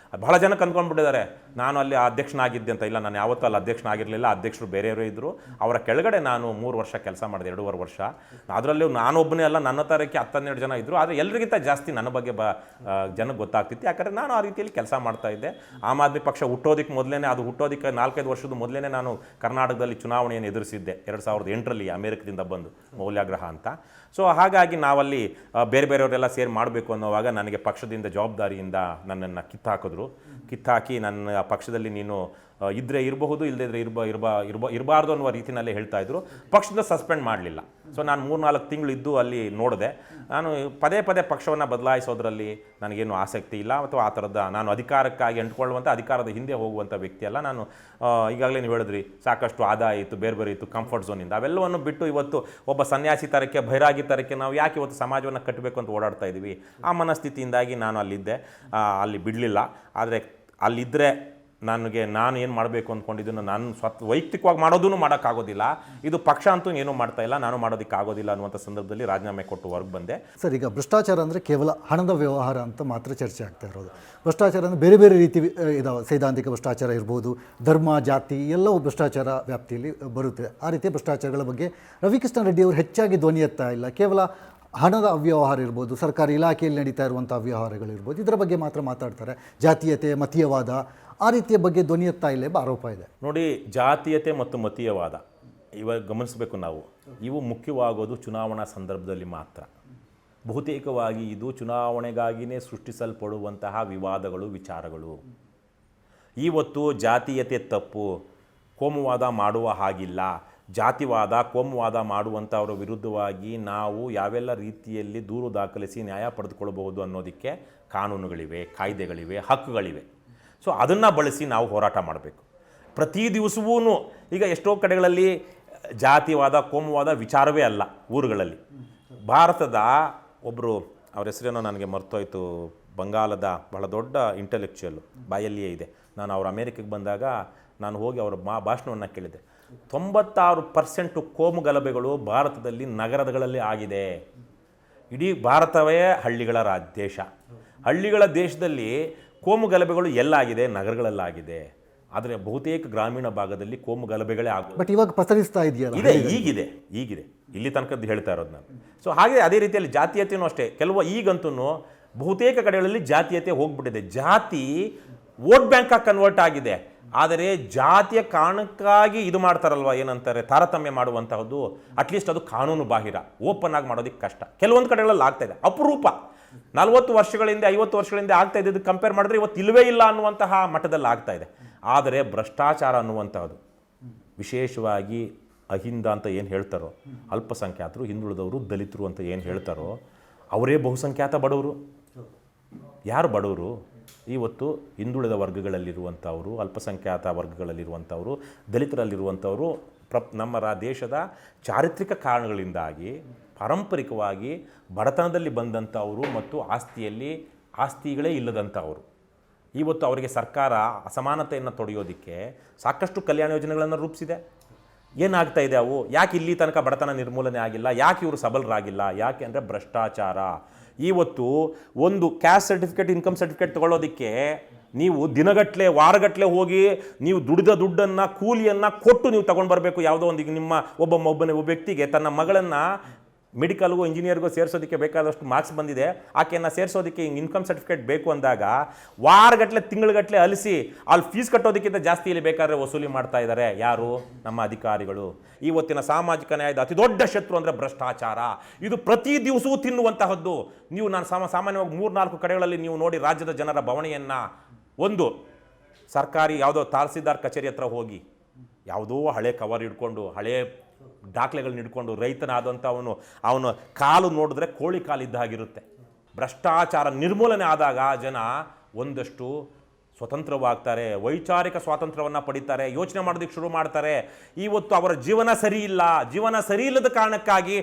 ಬಹಳ ಜನಕ್ಕೆ ಅಂದ್ಕೊಂಡ್ಬಿಟ್ಟಿದ್ದಾರೆ ನಾನು ಅಲ್ಲಿ ಅಧ್ಯಕ್ಷನಾಗಿದ್ದೆ ಅಂತ. ಇಲ್ಲ, ನಾನು ಯಾವತ್ತೂ ಅಲ್ಲಿ ಅಧ್ಯಕ್ಷನಾಗಿರಲಿಲ್ಲ. ಅಧ್ಯಕ್ಷರು ಬೇರೆಯವರೇ ಇದ್ದರು. ಅವರ ಕೆಳಗಡೆ ನಾನು 3 ವರ್ಷ ಕೆಲಸ ಮಾಡಿದೆ, 2.5 ವರ್ಷ. ಅದರಲ್ಲೂ ನಾನೊಬ್ಬನೇ ಅಲ್ಲ, ನನ್ನ ತರಕ್ಕೆ 10-12 ಜನ ಇದ್ದರು. ಆದರೆ ಎಲ್ಲರಿಗಿಂತ ಜಾಸ್ತಿ ನನ್ನ ಬಗ್ಗೆ ಜನಕ್ಕೆ ಗೊತ್ತಾಗ್ತಿತ್ತು. ಯಾಕಂದರೆ ನಾನು ಆ ರೀತಿಯಲ್ಲಿ ಕೆಲಸ ಮಾಡ್ತಾ ಇದ್ದೆ. ಆಮ್ ಆದ್ಮಿ ಪಕ್ಷ ಹುಟ್ಟೋದಕ್ಕೆ ಮೊದಲೇ, ಅದು ಹುಟ್ಟೋದಕ್ಕೆ 4-5 ವರ್ಷದ ಮೊದಲೇ ನಾನು ಕರ್ನಾಟಕದಲ್ಲಿ ಚುನಾವಣೆಯನ್ನು ಎದುರಿಸಿದ್ದೆ 2008ರಲ್ಲಿ ಅಮೆರಿಕದಿಂದ ಬಂದು, ಮೌಲ್ಯಾಗ್ರಹ ಅಂತ. ಸೊ ಹಾಗಾಗಿ ನಾವಲ್ಲಿ ಬೇರೆ ಬೇರೆಯವರೆಲ್ಲ ಸೇರಿ ಮಾಡಬೇಕು ಅನ್ನೋವಾಗ ನನಗೆ ಪಕ್ಷದಿಂದ ಜವಾಬ್ದಾರಿಯಿಂದ ನನ್ನನ್ನು ಕಿತ್ತಾಕಿ ನನ್ನ ಪಕ್ಷದಲ್ಲಿ ನೀನು ಇದ್ದರೆ ಇರಬಹುದು, ಇಲ್ಲದಿದ್ದರೆ ಇರಬಾರ್ದು ಅನ್ನುವ ರೀತಿಯಲ್ಲೇ ಹೇಳ್ತಾ ಇದ್ರು. ಪಕ್ಷದಿಂದ ಸಸ್ಪೆಂಡ್ ಮಾಡಲಿಲ್ಲ. ಸೊ ನಾನು 3-4 ತಿಂಗಳು ಇದ್ದು ಅಲ್ಲಿ ನೋಡಿದೆ. ನಾನು ಪದೇ ಪಕ್ಷವನ್ನು ಬದಲಾಯಿಸೋದ್ರಲ್ಲಿ ನನಗೇನು ಆಸಕ್ತಿ ಇಲ್ಲ, ಅಥವಾ ಆ ಥರದ ನಾನು ಅಧಿಕಾರಕ್ಕಾಗಿ ಅಂಟ್ಕೊಳ್ಳುವಂಥ, ಅಧಿಕಾರದ ಹಿಂದೆ ಹೋಗುವಂಥ ವ್ಯಕ್ತಿ ಅಲ್ಲ ನಾನು. ಈಗಾಗಲೇ ನೀವು ಹೇಳಿದ್ರಿ, ಸಾಕಷ್ಟು ಆದಾಯ ಇತ್ತು, ಬೇರೆ ಇತ್ತು, ಕಂಫರ್ಟ್ ಝೋನಿಂದ. ಅವೆಲ್ಲವನ್ನು ಬಿಟ್ಟು ಇವತ್ತು ಒಬ್ಬ ಸನ್ಯಾಸಿ ಥರಕ್ಕೆ, ಬೈರಾಗಿ ಥರಕ್ಕೆ ನಾವು ಯಾಕೆ ಇವತ್ತು ಸಮಾಜವನ್ನು ಕಟ್ಟಬೇಕು ಅಂತ ಓಡಾಡ್ತಾ ಇದ್ದೀವಿ. ಆ ಮನಸ್ಥಿತಿಯಿಂದಾಗಿ ನಾನು ಅಲ್ಲಿದ್ದೆ, ಅಲ್ಲಿ ಬಿಡಲಿಲ್ಲ. ಆದರೆ ಅಲ್ಲಿದ್ದರೆ ನಾನು ಏನು ಮಾಡಬೇಕು ಅಂದ್ಕೊಂಡಿದ್ದನ್ನು ನಾನು ವೈಯಕ್ತಿಕವಾಗಿ ಮಾಡೋದೂ ಮಾಡೋಕ್ಕಾಗೋದಿಲ್ಲ. ಇದು ಪಕ್ಷ ಅಂತೂ ಏನೂ ಮಾಡ್ತಾ ಇಲ್ಲ, ನಾನು ಮಾಡೋದಕ್ಕಾಗೋದಿಲ್ಲ ಅನ್ನುವಂಥ ಸಂದರ್ಭದಲ್ಲಿ ರಾಜೀನಾಮೆ ಕೊಟ್ಟು ಹೊರಗೆ ಬಂದೆ. ಸರ್, ಈಗ ಭ್ರಷ್ಟಾಚಾರ ಅಂದರೆ ಕೇವಲ ಹಣದ ವ್ಯವಹಾರ ಅಂತ ಮಾತ್ರ ಚರ್ಚೆ ಆಗ್ತಾ ಇರೋದು. ಭ್ರಷ್ಟಾಚಾರ ಅಂದರೆ ಬೇರೆ ರೀತಿ ಇದಾವೆ. ಸೈದ್ಧಾಂತಿಕ ಭ್ರಷ್ಟಾಚಾರ ಇರ್ಬೋದು, ಧರ್ಮ, ಜಾತಿ ಎಲ್ಲವೂ ಭ್ರಷ್ಟಾಚಾರ ವ್ಯಾಪ್ತಿಯಲ್ಲಿ ಬರುತ್ತೆ. ಆ ರೀತಿಯ ಭ್ರಷ್ಟಾಚಾರಗಳ ಬಗ್ಗೆ ರವಿಕೃಷ್ಣಾರೆಡ್ಡಿ ಅವರು ಹೆಚ್ಚಾಗಿ ಧ್ವನಿ ಎತ್ತಾ ಇಲ್ಲ. ಕೇವಲ ಹಣದ ಅವ್ಯವಹಾರ ಇರ್ಬೋದು, ಸರ್ಕಾರಿ ಇಲಾಖೆಯಲ್ಲಿ ನಡೀತಾ ಇರುವಂಥ ಅವ್ಯವಹಾರಗಳಿರ್ಬೋದು, ಇದರ ಬಗ್ಗೆ ಮಾತ್ರ ಮಾತಾಡ್ತಾರೆ. ಜಾತೀಯತೆ, ಮತೀಯವಾದ ಆ ರೀತಿಯ ಬಗ್ಗೆ ಧ್ವನಿ ಎತ್ತಾ ಇಲ್ಲ ಎಂಬ ಆರೋಪ ಇದೆ. ನೋಡಿ, ಜಾತೀಯತೆ ಮತ್ತು ಮತೀಯವಾದ ಇವಾಗ ಗಮನಿಸಬೇಕು ನಾವು. ಇವು ಮುಖ್ಯವಾಗೋದು ಚುನಾವಣಾ ಸಂದರ್ಭದಲ್ಲಿ ಮಾತ್ರ. ಬಹುತೇಕವಾಗಿ ಇದು ಚುನಾವಣೆಗಾಗಿಯೇ ಸೃಷ್ಟಿಸಲ್ಪಡುವಂತಹ ವಿವಾದಗಳು, ವಿಚಾರಗಳು. ಇವತ್ತು ಜಾತೀಯತೆ ತಪ್ಪು, ಕೋಮುವಾದ ಮಾಡುವ ಹಾಗಿಲ್ಲ. ಜಾತಿವಾದ, ಕೋಮುವಾದ ಮಾಡುವಂಥವರ ವಿರುದ್ಧವಾಗಿ ನಾವು ಯಾವೆಲ್ಲ ರೀತಿಯಲ್ಲಿ ದೂರು ದಾಖಲಿಸಿ ನ್ಯಾಯ ಪಡೆದುಕೊಳ್ಳಬಹುದು ಅನ್ನೋದಕ್ಕೆ ಕಾನೂನುಗಳಿವೆ, ಕಾಯ್ದೆಗಳಿವೆ, ಹಕ್ಕುಗಳಿವೆ. ಸೊ ಅದನ್ನು ಬಳಸಿ ನಾವು ಹೋರಾಟ ಮಾಡಬೇಕು. ಪ್ರತಿ ದಿವಸವೂ ಈಗ ಎಷ್ಟೋ ಕಡೆಗಳಲ್ಲಿ ಜಾತಿವಾದ, ಕೋಮುವಾದ ವಿಚಾರವೇ ಅಲ್ಲ ಊರುಗಳಲ್ಲಿ. ಭಾರತದ ಒಬ್ಬರು, ಅವ್ರ ಹೆಸರೇನೋ ನನಗೆ ಮರ್ತೋಯ್ತು, ಬಂಗಾಲದ ಬಹಳ ದೊಡ್ಡ ಇಂಟೆಲೆಕ್ಚುಯಲ್ಲು, ಬಾಯಲ್ಲಿಯೇ ಇದೆ. ನಾನು ಅವ್ರು ಅಮೇರಿಕಕ್ಕೆ ಬಂದಾಗ ನಾನು ಹೋಗಿ ಅವರ ಭಾಷಣವನ್ನು ಕೇಳಿದೆ. 96% ಕೋಮು ಗಲಭೆಗಳು ಭಾರತದಲ್ಲಿ ನಗರಗಳಲ್ಲಿ ಆಗಿದೆ. ಇಡೀ ಭಾರತವೇ ಹಳ್ಳಿಗಳ ದೇಶ. ಹಳ್ಳಿಗಳ ದೇಶದಲ್ಲಿ ಕೋಮು ಗಲಭೆಗಳು ಎಲ್ಲಾಗಿದೆ? ನಗರಗಳಲ್ಲಾಗಿದೆ. ಆದರೆ ಬಹುತೇಕ ಗ್ರಾಮೀಣ ಭಾಗದಲ್ಲಿ ಕೋಮು ಗಲಭೆಗಳೇ ಆಗುತ್ತೆ. ಬಟ್ ಇವಾಗ ಪಸರಿಸ್ತಾ ಇದೆಯಲ್ಲ, ಈಗಿದೆ ಇಲ್ಲಿ ತನಕದ್ದು ಹೇಳ್ತಾ ಇರೋದು ನಾನು. ಸೊ ಹಾಗೆ ಅದೇ ರೀತಿಯಲ್ಲಿ ಜಾತೀಯತೆಯೂ ಅಷ್ಟೇ. ಈಗಂತೂ ಬಹುತೇಕ ಕಡೆಗಳಲ್ಲಿ ಜಾತೀಯತೆ ಹೋಗ್ಬಿಟ್ಟಿದೆ. ಜಾತಿ ವೋಟ್ ಬ್ಯಾಂಕಾಗಿ ಕನ್ವರ್ಟ್ ಆಗಿದೆ. ಆದರೆ ಜಾತಿಯ ಕಾರಣಕ್ಕಾಗಿ ಇದು ಮಾಡ್ತಾರಲ್ವ, ಏನಂತಾರೆ, ತಾರತಮ್ಯ ಮಾಡುವಂತಹದ್ದು, ಅಟ್ಲೀಸ್ಟ್ ಅದು ಕಾನೂನು ಬಾಹಿರ, ಓಪನ್ ಆಗಿ ಮಾಡೋದಕ್ಕೆ ಕಷ್ಟ. ಕೆಲವೊಂದು ಕಡೆಗಳಲ್ಲಿ ಆಗ್ತಾ ಇದೆ, ಅಪರೂಪ. 40 ವರ್ಷಗಳಿಂದ 50 ವರ್ಷಗಳಿಂದ ಆಗ್ತಾ ಇದ್ದು ಕಂಪೇರ್ ಮಾಡಿದ್ರೆ ಇವತ್ತು ಇಲ್ಲವೇ ಇಲ್ಲ ಅನ್ನುವಂತಹ ಮಟ್ಟದಲ್ಲಿ ಆಗ್ತಾ ಇದೆ. ಆದರೆ ಭ್ರಷ್ಟಾಚಾರ ಅನ್ನುವಂತಹದ್ದು, ವಿಶೇಷವಾಗಿ ಅಹಿಂದ ಅಂತ ಏನು ಹೇಳ್ತಾರೋ, ಅಲ್ಪಸಂಖ್ಯಾತರು, ಹಿಂದುಳಿದವರು, ದಲಿತರು ಅಂತ ಏನು ಹೇಳ್ತಾರೋ ಅವರೇ ಬಹುಸಂಖ್ಯಾತ ಬಡವರು. ಯಾರು ಬಡವರು? ಇವತ್ತು ಹಿಂದುಳಿದ ವರ್ಗಗಳಲ್ಲಿರುವಂಥವರು, ಅಲ್ಪಸಂಖ್ಯಾತ ವರ್ಗಗಳಲ್ಲಿರುವಂಥವರು, ದಲಿತರಲ್ಲಿರುವಂಥವರು ನಮ್ಮ ದೇಶದ ಚಾರಿತ್ರಿಕ ಕಾರಣಗಳಿಂದಾಗಿ ಪಾರಂಪರಿಕವಾಗಿ ಬಡತನದಲ್ಲಿ ಬಂದಂಥವರು ಮತ್ತು ಆಸ್ತಿಗಳೇ ಇಲ್ಲದಂಥವರು. ಇವತ್ತು ಅವರಿಗೆ ಸರ್ಕಾರ ಅಸಮಾನತೆಯನ್ನು ತೊಡೆಯೋದಕ್ಕೆ ಸಾಕಷ್ಟು ಕಲ್ಯಾಣ ಯೋಜನೆಗಳನ್ನು ರೂಪಿಸಿದೆ. ಏನಾಗ್ತಾ ಇದೆ ಅವು? ಯಾಕೆ ಇಲ್ಲಿ ತನಕ ಬಡತನ ನಿರ್ಮೂಲನೆ ಆಗಿಲ್ಲ? ಯಾಕೆ ಇವರು ಸಬಲರಾಗಿಲ್ಲ? ಯಾಕೆ ಅಂದರೆ ಭ್ರಷ್ಟಾಚಾರ. ಇವತ್ತು ಒಂದು ಕ್ಯಾಸ್ಟ್ ಸರ್ಟಿಫಿಕೇಟ್, ಇನ್ಕಮ್ ಸರ್ಟಿಫಿಕೇಟ್ ತೊಗೊಳ್ಳೋದಕ್ಕೆ ನೀವು ದಿನಗಟ್ಟಲೆ ವಾರಗಟ್ಟಲೆ ಹೋಗಿ ನೀವು ದುಡಿದ ದುಡ್ಡನ್ನು, ಕೂಲಿಯನ್ನು ಕೊಟ್ಟು ನೀವು ತೊಗೊಂಡು ಬರಬೇಕು. ಯಾವುದೋ ಒಂದು, ಈಗ ನಿಮ್ಮ ಒಬ್ಬ ವ್ಯಕ್ತಿಗೆ ತನ್ನ ಮಗಳನ್ನು ಮೆಡಿಕಲ್ಗೂ ಇಂಜಿನಿಯರ್ಗೂ ಸೇರಿಸೋದಕ್ಕೆ ಬೇಕಾದಷ್ಟು ಮಾರ್ಕ್ಸ್ ಬಂದಿದೆ, ಆಕೆಯನ್ನು ಸೇರಿಸೋದಕ್ಕೆ ಇನ್ಕಮ್ ಸರ್ಟಿಫಿಕೇಟ್ ಬೇಕು ಅಂದಾಗ ವಾರಗಟ್ಟಲೆ ತಿಂಗಳುಗಟ್ಟಲೆ ಅಲಿಸಿ ಅಲ್ಲಿ ಫೀಸ್ ಕಟ್ಟೋದಕ್ಕಿಂತ ಜಾಸ್ತಿ ಇಲ್ಲಿ ಬೇಕಾದ್ರೆ ವಸೂಲಿ ಮಾಡ್ತಾ ಇದ್ದಾರೆ. ಯಾರು? ನಮ್ಮ ಅಧಿಕಾರಿಗಳು. ಇವತ್ತಿನ ಸಾಮಾಜಿಕ ನ್ಯಾಯದ ಅತಿ ದೊಡ್ಡ ಶತ್ರು ಅಂದರೆ ಭ್ರಷ್ಟಾಚಾರ. ಇದು ಪ್ರತಿ ದಿವಸವೂ ತಿನ್ನುವಂತಹದ್ದು. ನೀವು ನಾನು ಸಾಮಾನ್ಯವಾಗಿ 3-4 ಕಡೆಗಳಲ್ಲಿ ನೀವು ನೋಡಿ ರಾಜ್ಯದ ಜನರ ಬವಣೆಯನ್ನು, ಒಂದು ಸರ್ಕಾರಿ ಯಾವುದೋ ತಹಸೀಲ್ದಾರ್ ಕಚೇರಿ ಹತ್ರ ಹೋಗಿ ಯಾವುದೋ ಹಳೆ ಕವರ್ ಹಿಡ್ಕೊಂಡು, ಹಳೆ ದಾಖಲೆಗಳನ್ನ ಹಿಡ್ಕೊಂಡು ರೈತನಾದಂಥ ಅವನು ಕಾಲು ನೋಡಿದ್ರೆ ಕೋಳಿ ಕಾಲಿದ್ದ ಹಾಗಿರುತ್ತೆ. ಭ್ರಷ್ಟಾಚಾರ ನಿರ್ಮೂಲನೆ ಆದಾಗ ಜನ ಒಂದಷ್ಟು ಸ್ವತಂತ್ರವಾಗ್ತಾರೆ, ವೈಚಾರಿಕ ಸ್ವಾತಂತ್ರ್ಯವನ್ನು ಪಡಿತಾರೆ, ಯೋಚನೆ ಮಾಡೋದಕ್ಕೆ ಶುರು ಮಾಡ್ತಾರೆ. ಇವತ್ತು ಅವರ ಜೀವನ ಸರಿ ಇಲ್ಲದ ಕಾರಣಕ್ಕಾಗಿ,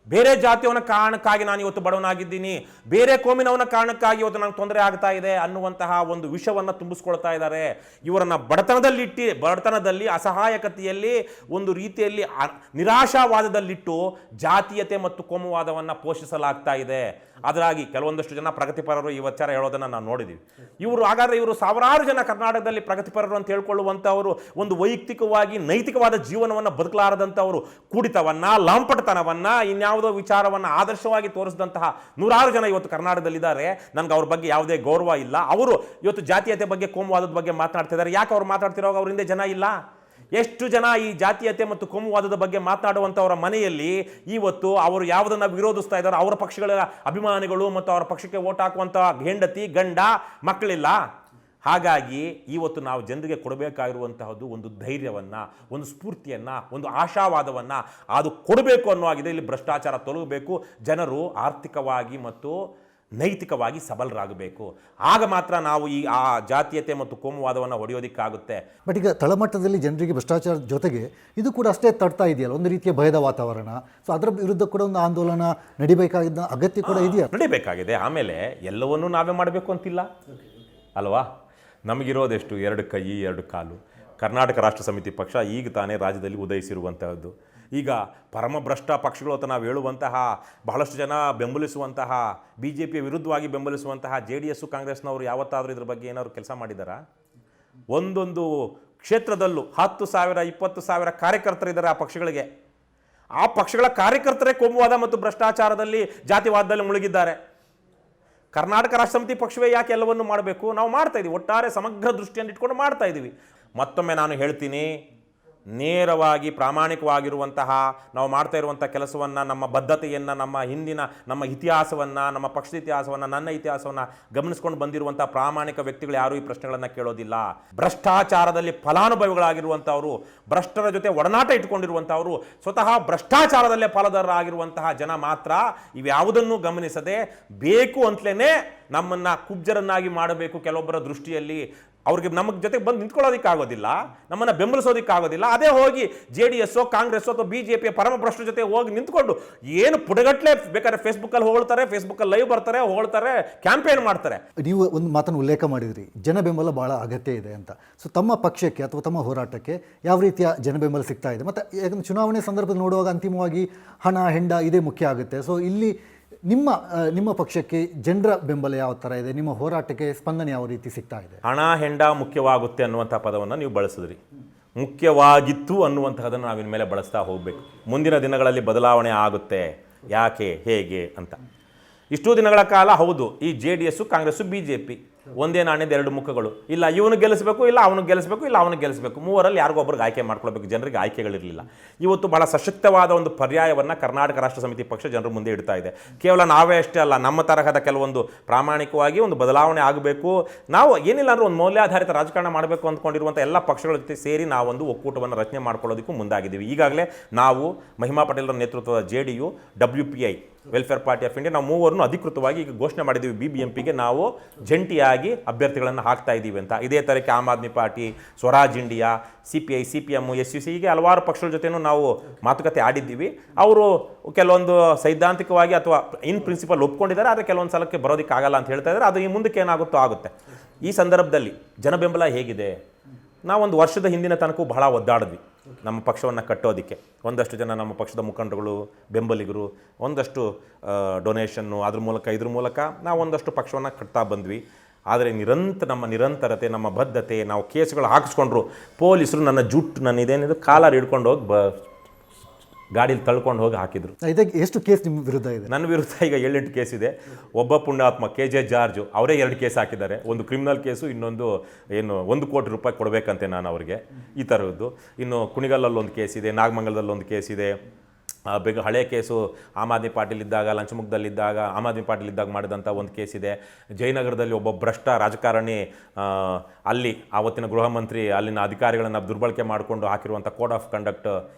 ಬೇರೆ ಜಾತಿಯವನ ಕಾರಣಕ್ಕಾಗಿ ನಾನು ಇವತ್ತು ಬಡವನಾಗಿದ್ದೀನಿ, ಬೇರೆ ಕೋಮಿನವನ ಕಾರಣಕ್ಕಾಗಿ ಇವತ್ತು ನನಗೆ ತೊಂದರೆ ಆಗ್ತಾ ಇದೆ ಅನ್ನುವಂತಹ ಒಂದು ವಿಷವನ್ನು ತುಂಬಿಸ್ಕೊಳ್ತಾ ಇದ್ದಾರೆ. ಇವರನ್ನು ಬಡತನದಲ್ಲಿ, ಅಸಹಾಯಕತೆಯಲ್ಲಿ, ಒಂದು ರೀತಿಯಲ್ಲಿ ನಿರಾಶಾವಾದದಲ್ಲಿಟ್ಟು ಜಾತೀಯತೆ ಮತ್ತು ಕೋಮುವಾದವನ್ನು ಪೋಷಿಸಲಾಗ್ತಾ ಇದೆ. ಅದರಾಗಿ ಕೆಲವೊಂದಷ್ಟು ಜನ ಪ್ರಗತಿಪರರು ಈ ವಿಚಾರ ಹೇಳೋದನ್ನು ನಾವು ನೋಡಿದ್ದೀವಿ. ಇವರು ಸಾವಿರಾರು ಜನ ಕರ್ನಾಟಕದಲ್ಲಿ ಪ್ರಗತಿಪರರು ಅಂತ ಹೇಳ್ಕೊಳ್ಳುವಂಥವರು ಒಂದು ವೈಯಕ್ತಿಕವಾಗಿ ನೈತಿಕವಾದ ಜೀವನವನ್ನು ಬದುಕಲಾರದಂಥವರು, ಕುಡಿತವನ್ನು, ಲಂಪಟತನವನ್ನು, ಇನ್ಯಾವುದೋ ವಿಚಾರವನ್ನು ಆದರ್ಶವಾಗಿ ತೋರಿಸಿದಂತಹ ನೂರಾರು ಜನ ಇವತ್ತು ಕರ್ನಾಟಕದಲ್ಲಿದ್ದಾರೆ. ನನಗೆ ಅವ್ರ ಬಗ್ಗೆ ಯಾವುದೇ ಗೌರವ ಇಲ್ಲ. ಅವರು ಇವತ್ತು ಜಾತೀಯತೆ ಬಗ್ಗೆ, ಕೋಮುವಾದದ ಬಗ್ಗೆ ಮಾತನಾಡ್ತಿದ್ದಾರೆ. ಯಾಕೆ ಅವ್ರು ಮಾತಾಡ್ತಿರೋವಾಗ ಅವ್ರ ಹಿಂದೆ ಜನ ಇಲ್ಲ? ಎಷ್ಟು ಜನ ಈ ಜಾತೀಯತೆ ಮತ್ತು ಕೋಮುವಾದದ ಬಗ್ಗೆ ಮಾತನಾಡುವಂಥವರ ಮನೆಯಲ್ಲಿ ಇವತ್ತು ಅವರು ಯಾವುದನ್ನು ವಿರೋಧಿಸ್ತಾ ಇದ್ದಾರೋ ಅವರ ಪಕ್ಷಗಳ ಅಭಿಮಾನಿಗಳು ಮತ್ತು ಅವರ ಪಕ್ಷಕ್ಕೆ ಓಟ್ ಹಾಕುವಂಥ ಹೆಂಡತಿ, ಗಂಡ, ಮಕ್ಕಳಿಲ್ಲ. ಹಾಗಾಗಿ ಇವತ್ತು ನಾವು ಜನರಿಗೆ ಕೊಡಬೇಕಾಗಿರುವಂತಹದ್ದು ಒಂದು ಧೈರ್ಯವನ್ನು, ಒಂದು ಸ್ಫೂರ್ತಿಯನ್ನು, ಒಂದು ಆಶಾವಾದವನ್ನು ಅದು ಕೊಡಬೇಕು ಅನ್ನುವಾಗಿದೆ. ಇಲ್ಲಿ ಭ್ರಷ್ಟಾಚಾರ ತೊಲಗಬೇಕು, ಜನರು ಆರ್ಥಿಕವಾಗಿ ಮತ್ತು ನೈತಿಕವಾಗಿ ಸಬಲರಾಗಬೇಕು. ಆಗ ಮಾತ್ರ ನಾವು ಆ ಜಾತೀಯತೆ ಮತ್ತು ಕೋಮುವಾದವನ್ನು ಹೊಡೆಯೋದಕ್ಕಾಗುತ್ತೆ. ಬಟ್ ಈಗ ತಳಮಟ್ಟದಲ್ಲಿ ಜನರಿಗೆ ಭ್ರಷ್ಟಾಚಾರ ಜೊತೆಗೆ ಇದು ಕೂಡ ಅಷ್ಟೇ ತಡ್ತಾ ಇದೆಯಲ್ಲ, ಒಂದು ರೀತಿಯ ಭಯದ ವಾತಾವರಣ. ಸೊ ಅದರ ವಿರುದ್ಧ ಕೂಡ ಒಂದು ಆಂದೋಲನ ನಡಿಬೇಕಾಗಿದ್ದ ಅಗತ್ಯ ಕೂಡ ಇದೆಯಾ? ನಡಿಬೇಕಾಗಿದೆ. ಆಮೇಲೆ ಎಲ್ಲವನ್ನೂ ನಾವೇ ಮಾಡಬೇಕು ಅಂತಿಲ್ಲ ಅಲ್ವಾ? ನಮಗಿರೋದೆಷ್ಟು? 2 ಕೈ 2 ಕಾಲು. ಕರ್ನಾಟಕ ರಾಷ್ಟ್ರ ಸಮಿತಿ ಪಕ್ಷ ಈಗ ತಾನೇ ರಾಜ್ಯದಲ್ಲಿ ಉದಯಿಸಿರುವಂತಹದ್ದು. ಈಗ ಪರಮಭ್ರಷ್ಟ ಪಕ್ಷಗಳು ಅಂತ ನಾವು ಹೇಳುವಂತಹ, ಬಹಳಷ್ಟು ಜನ ಬೆಂಬಲಿಸುವಂತಹ, BJP ವಿರುದ್ಧವಾಗಿ ಬೆಂಬಲಿಸುವಂತಹ JDS ಕಾಂಗ್ರೆಸ್ನವರು ಯಾವತ್ತಾದರೂ ಇದ್ರ ಬಗ್ಗೆ ಏನಾದ್ರು ಕೆಲಸ ಮಾಡಿದಾರಾ? ಒಂದೊಂದು ಕ್ಷೇತ್ರದಲ್ಲೂ 10,000 20,000 ಕಾರ್ಯಕರ್ತರಿದ್ದಾರೆ ಆ ಪಕ್ಷಗಳಿಗೆ. ಆ ಪಕ್ಷಗಳ ಕಾರ್ಯಕರ್ತರೇ ಕೋಮುವಾದ ಮತ್ತು ಭ್ರಷ್ಟಾಚಾರದಲ್ಲಿ, ಜಾತಿವಾದದಲ್ಲಿ ಮುಳುಗಿದ್ದಾರೆ. ಕರ್ನಾಟಕ ರಾಷ್ಟ್ರ ಸಮಿತಿ ಪಕ್ಷವೇ ಯಾಕೆ ಎಲ್ಲವನ್ನು ಮಾಡಬೇಕು? ನಾವು ಮಾಡ್ತಾ ಇದ್ದೀವಿ, ಒಟ್ಟಾರೆ ಸಮಗ್ರ ದೃಷ್ಟಿಯನ್ನು ಇಟ್ಕೊಂಡು ಮಾಡ್ತಾ ಇದ್ದೀವಿ. ಮತ್ತೊಮ್ಮೆ ನಾನು ಹೇಳ್ತೀನಿ, ನೇರವಾಗಿ ಪ್ರಾಮಾಣಿಕವಾಗಿರುವಂತಹ ನಾವು ಮಾಡ್ತಾ ಇರುವಂಥ ಕೆಲಸವನ್ನು, ನಮ್ಮ ಬದ್ಧತೆಯನ್ನು, ನಮ್ಮ ಇತಿಹಾಸವನ್ನು, ನಮ್ಮ ಪಕ್ಷದ ಇತಿಹಾಸವನ್ನು, ನನ್ನ ಇತಿಹಾಸವನ್ನು ಗಮನಿಸ್ಕೊಂಡು ಬಂದಿರುವಂಥ ಪ್ರಾಮಾಣಿಕ ವ್ಯಕ್ತಿಗಳು ಯಾರೂ ಈ ಪ್ರಶ್ನೆಗಳನ್ನು ಕೇಳೋದಿಲ್ಲ. ಭ್ರಷ್ಟಾಚಾರದಲ್ಲಿ ಫಲಾನುಭವಿಗಳಾಗಿರುವಂಥವರು, ಭ್ರಷ್ಟರ ಜೊತೆ ಒಡನಾಟ ಇಟ್ಕೊಂಡಿರುವಂಥವರು, ಸ್ವತಃ ಭ್ರಷ್ಟಾಚಾರದಲ್ಲೇ ಪಾಲುದಾರರಾಗಿರುವಂತಹ ಜನ ಮಾತ್ರ ಇವ್ಯಾವುದನ್ನು ಗಮನಿಸದೆ ಬೇಕು ಅಂತಲೇ ನಮ್ಮನ್ನು ಕುಬ್ಜರನ್ನಾಗಿ ಮಾಡಬೇಕು ಕೆಲವೊಬ್ಬರ ದೃಷ್ಟಿಯಲ್ಲಿ. ಅವ್ರಿಗೆ ನಮ್ಮ ಜೊತೆಗೆ ಬಂದು ನಿಂತ್ಕೊಳ್ಳೋದಕ್ಕಾಗೋದಿಲ್ಲ, ನಮ್ಮನ್ನು ಬೆಂಬಲಿಸೋದಕ್ಕಾಗೋದಿಲ್ಲ. ಅದೇ ಹೋಗಿ JDS ಕಾಂಗ್ರೆಸ್ ಅಥವಾ BJP ಪರಮಭ್ರಷ್ಟರ ಜೊತೆ ಹೋಗಿ ನಿಂತ್ಕೊಂಡು ಏನು ಪುಡಗಟ್ಲೆ ಬೇಕಾದ್ರೆ ಫೇಸ್ಬುಕ್ಕಲ್ಲಿ ಹೊಗಳ್ತಾರೆ, ಫೇಸ್ಬುಕ್ಕಲ್ಲಿ ಲೈವ್ ಬರ್ತಾರೆ, ಹೊಗಳ್ತಾರೆ, ಕ್ಯಾಂಪೇನ್ ಮಾಡ್ತಾರೆ. ನೀವು ಒಂದು ಮಾತನ್ನು ಉಲ್ಲೇಖ ಮಾಡಿದ್ರಿ, ಜನ ಬೆಂಬಲ ಭಾಳ ಅಗತ್ಯ ಇದೆ ಅಂತ. ಸೊ ತಮ್ಮ ಪಕ್ಷಕ್ಕೆ ಅಥವಾ ತಮ್ಮ ಹೋರಾಟಕ್ಕೆ ಯಾವ ರೀತಿಯ ಜನ ಬೆಂಬಲ ಸಿಗ್ತಾ ಇದೆ? ಮತ್ತು ಯಾಕಂದರೆ ಚುನಾವಣೆ ಸಂದರ್ಭದಲ್ಲಿ ನೋಡುವಾಗ ಅಂತಿಮವಾಗಿ ಹಣ, ಹೆಂಡ ಇದೇ ಮುಖ್ಯ ಆಗುತ್ತೆ. ಸೊ ಇಲ್ಲಿ ನಿಮ್ಮ ಪಕ್ಷಕ್ಕೆ ಜನರ ಬೆಂಬಲ ಯಾವ ಥರ ಇದೆ? ನಿಮ್ಮ ಹೋರಾಟಕ್ಕೆ ಸ್ಪಂದನೆ ಯಾವ ರೀತಿ ಸಿಗ್ತಾ ಇದೆ? ಹಣ, ಹೆಂಡ ಮುಖ್ಯವಾಗುತ್ತೆ ಅನ್ನುವಂಥ ಪದವನ್ನು ನೀವು ಬಳಸಿದ್ರಿ. ಮುಖ್ಯವಾಗಿತ್ತು ಅನ್ನುವಂತಹದನ್ನು ನಾವಿನ ಮೇಲೆ ಬಳಸ್ತಾ ಹೋಗಬೇಕು. ಮುಂದಿನ ದಿನಗಳಲ್ಲಿ ಬದಲಾವಣೆ ಆಗುತ್ತೆ. ಯಾಕೆ, ಹೇಗೆ ಅಂತ. ಇಷ್ಟೂ ದಿನಗಳ ಕಾಲ ಹೌದು, ಈ JDS ಕಾಂಗ್ರೆಸ್ಸು BJP ಒಂದೇ ನಾಣ್ಯದ 2 ಮುಖಗಳು. ಇಲ್ಲ ಇವನು ಗೆಲ್ಲಿಸಬೇಕು, ಇಲ್ಲ ಅವನು ಗೆಲ್ಲಿಸಬೇಕು, ಇಲ್ಲ ಅವನು ಗೆಲ್ಲಿಸಬೇಕು, ಮೂವರಲ್ಲಿ ಯಾರಿಗೊಬ್ಬರಿಗೆ ಆಯ್ಕೆ ಮಾಡ್ಕೊಳ್ಬೇಕು. ಜನರಿಗೆ ಆಯ್ಕೆಗಳಿರಲಿಲ್ಲ. ಇವತ್ತು ಬಹಳ ಸಶಕ್ತವಾದ ಒಂದು ಪರ್ಯಾಯವನ್ನು ಕರ್ನಾಟಕ ರಾಷ್ಟ್ರ ಸಮಿತಿ ಪಕ್ಷ ಜನರ ಮುಂದೆ ಇಡ್ತಾ ಇದೆ. ಕೇವಲ ನಾವೇ ಅಷ್ಟೇ ಅಲ್ಲ, ನಮ್ಮ ತರಹದ ಕೆಲವೊಂದು ಪ್ರಾಮಾಣಿಕವಾಗಿ ಒಂದು ಬದಲಾವಣೆ ಆಗಬೇಕು, ನಾವು ಏನಿಲ್ಲ ಅಂದ್ರೆ ಒಂದು ಮೌಲ್ಯಾಧಾರಿತ ರಾಜಕಾರಣ ಮಾಡಬೇಕು ಅಂದ್ಕೊಂಡಿರುವಂಥ ಎಲ್ಲ ಪಕ್ಷಗಳ ಜೊತೆ ಸೇರಿ ನಾವೊಂದು ಒಕ್ಕೂಟವನ್ನು ರಚನೆ ಮಾಡ್ಕೊಳ್ಳೋದಕ್ಕೂ ಮುಂದಾಗಿದ್ದೀವಿ. ಈಗಾಗಲೇ ನಾವು ಮಹಿಮಾ ಪಟೇಲರ ನೇತೃತ್ವದ JDU, WPI welfare party of India ನಾವು ಮೂವರನ್ನು ಅಧಿಕೃತವಾಗಿ ಈಗ ಘೋಷಣೆ ಮಾಡಿದ್ದೀವಿ BBMPಗೆ ನಾವು ಜಂಟಿಯಾಗಿ ಅಭ್ಯರ್ಥಿಗಳನ್ನು ಹಾಕ್ತಾ ಇದ್ದೀವಿ ಅಂತ. ಇದೇ ಥರಕ್ಕೆ Aam Aadmi party, Swaraj India, CPI, CPM, SUC ಹೀಗೆ ಹಲವಾರು ಪಕ್ಷಗಳ ಜೊತೆನೂ ನಾವು ಮಾತುಕತೆ ಆಡಿದ್ದೀವಿ. ಅವರು ಕೆಲವೊಂದು ಸೈದ್ಧಾಂತಿಕವಾಗಿ ಅಥವಾ ಇನ್ ಪ್ರಿನ್ಸಿಪಲ್ ಒಪ್ಕೊಂಡಿದ್ದಾರೆ, ಆದರೆ ಕೆಲವೊಂದು ಸಲಕ್ಕೆ ಬರೋದಕ್ಕೆ ಆಗಲ್ಲ ಅಂತ ಹೇಳ್ತಾ ಇದ್ದಾರೆ. ಅದು ಈ ಮುಂದಕ್ಕೆ ಏನಾಗುತ್ತೋ ಆಗುತ್ತೆ. ಈ ಸಂದರ್ಭದಲ್ಲಿ ಜನಬೆಂಬಲ ಹೇಗಿದೆ? ನಾವೊಂದು ವರ್ಷದ ಹಿಂದಿನ ತನಕ ಬಹಳ ಒದ್ದಾಡಿದ್ವಿ ನಮ್ಮ ಪಕ್ಷವನ್ನು ಕಟ್ಟೋದಕ್ಕೆ. ಒಂದಷ್ಟು ಜನ ನಮ್ಮ ಪಕ್ಷದ ಮುಖಂಡರುಗಳು, ಬೆಂಬಲಿಗರು, ಒಂದಷ್ಟು ಡೊನೇಷನ್ನು, ಇದ್ರ ಮೂಲಕ ನಾವು ಒಂದಷ್ಟು ಪಕ್ಷವನ್ನು ಕಟ್ತಾ ಬಂದ್ವಿ. ಆದರೆ ನಮ್ಮ ನಿರಂತರತೆ, ನಮ್ಮ ಬದ್ಧತೆ, ನಾವು ಕೇಸ್ಗಳು ಹಾಕಿಸ್ಕೊಂಡ್ರು. ಪೊಲೀಸರು ನನ್ನ ಜುಟ್ಟು, ನನ್ನ ಇದೇನಿದು ಕಾಲರ್ ಹಿಡ್ಕೊಂಡು ಹೋಗಿ ಗಾಡೀಲಿ ತಳ್ಕೊಂಡು ಹೋಗಿ ಹಾಕಿದ್ರು. ಇದಕ್ಕೆ ಎಷ್ಟು ಕೇಸ್ ನಿಮ್ಮ ವಿರುದ್ಧ ಇದೆ? ನನ್ನ ವಿರುದ್ಧ ಈಗ 7-8 ಕೇಸ್ ಇದೆ. ಒಬ್ಬ ಪುಣ್ಯಾತ್ಮ KJ ಜಾರ್ಜು ಅವರೇ 2 ಕೇಸ್ ಹಾಕಿದ್ದಾರೆ. ಒಂದು ಕ್ರಿಮಿನಲ್ ಕೇಸು, ಇನ್ನೊಂದು ಏನು 1 ಕೋಟಿ ರೂಪಾಯಿ ಕೊಡಬೇಕಂತೆ ನಾನು ಅವರಿಗೆ, ಈ ಥರದ್ದು. ಇನ್ನು ಕುಣಿಗಲ್ಲೊಂದು ಕೇಸ್ ಇದೆ, ನಾಗಮಂಗಲದಲ್ಲೊಂದು ಕೇಸ್ ಇದೆ. ಹಳೆ ಕೇಸು ಆಮ್ ಆದ್ಮಿ ಪಾರ್ಟಿಲಿದ್ದಾಗ, ಲಂಚಮುಖದಲ್ಲಿದ್ದಾಗ, ಆಮ್ ಆದ್ಮಿ ಪಾರ್ಟಿಲಿದ್ದಾಗ ಮಾಡಿದಂಥ ಒಂದು ಕೇಸ್ ಇದೆ. ಜಯನಗರದಲ್ಲಿ ಒಬ್ಬ ಭ್ರಷ್ಟ ರಾಜಕಾರಣಿ ಅಲ್ಲಿ ಆವತ್ತಿನ ಗೃಹ ಮಂತ್ರಿ ಅಲ್ಲಿನ ಅಧಿಕಾರಿಗಳನ್ನು ದುರ್ಬಳಕೆ ಮಾಡಿಕೊಂಡು ಹಾಕಿರುವಂಥ ಕೋಡ್ ಆಫ್ ಕಂಡಕ್ಟ್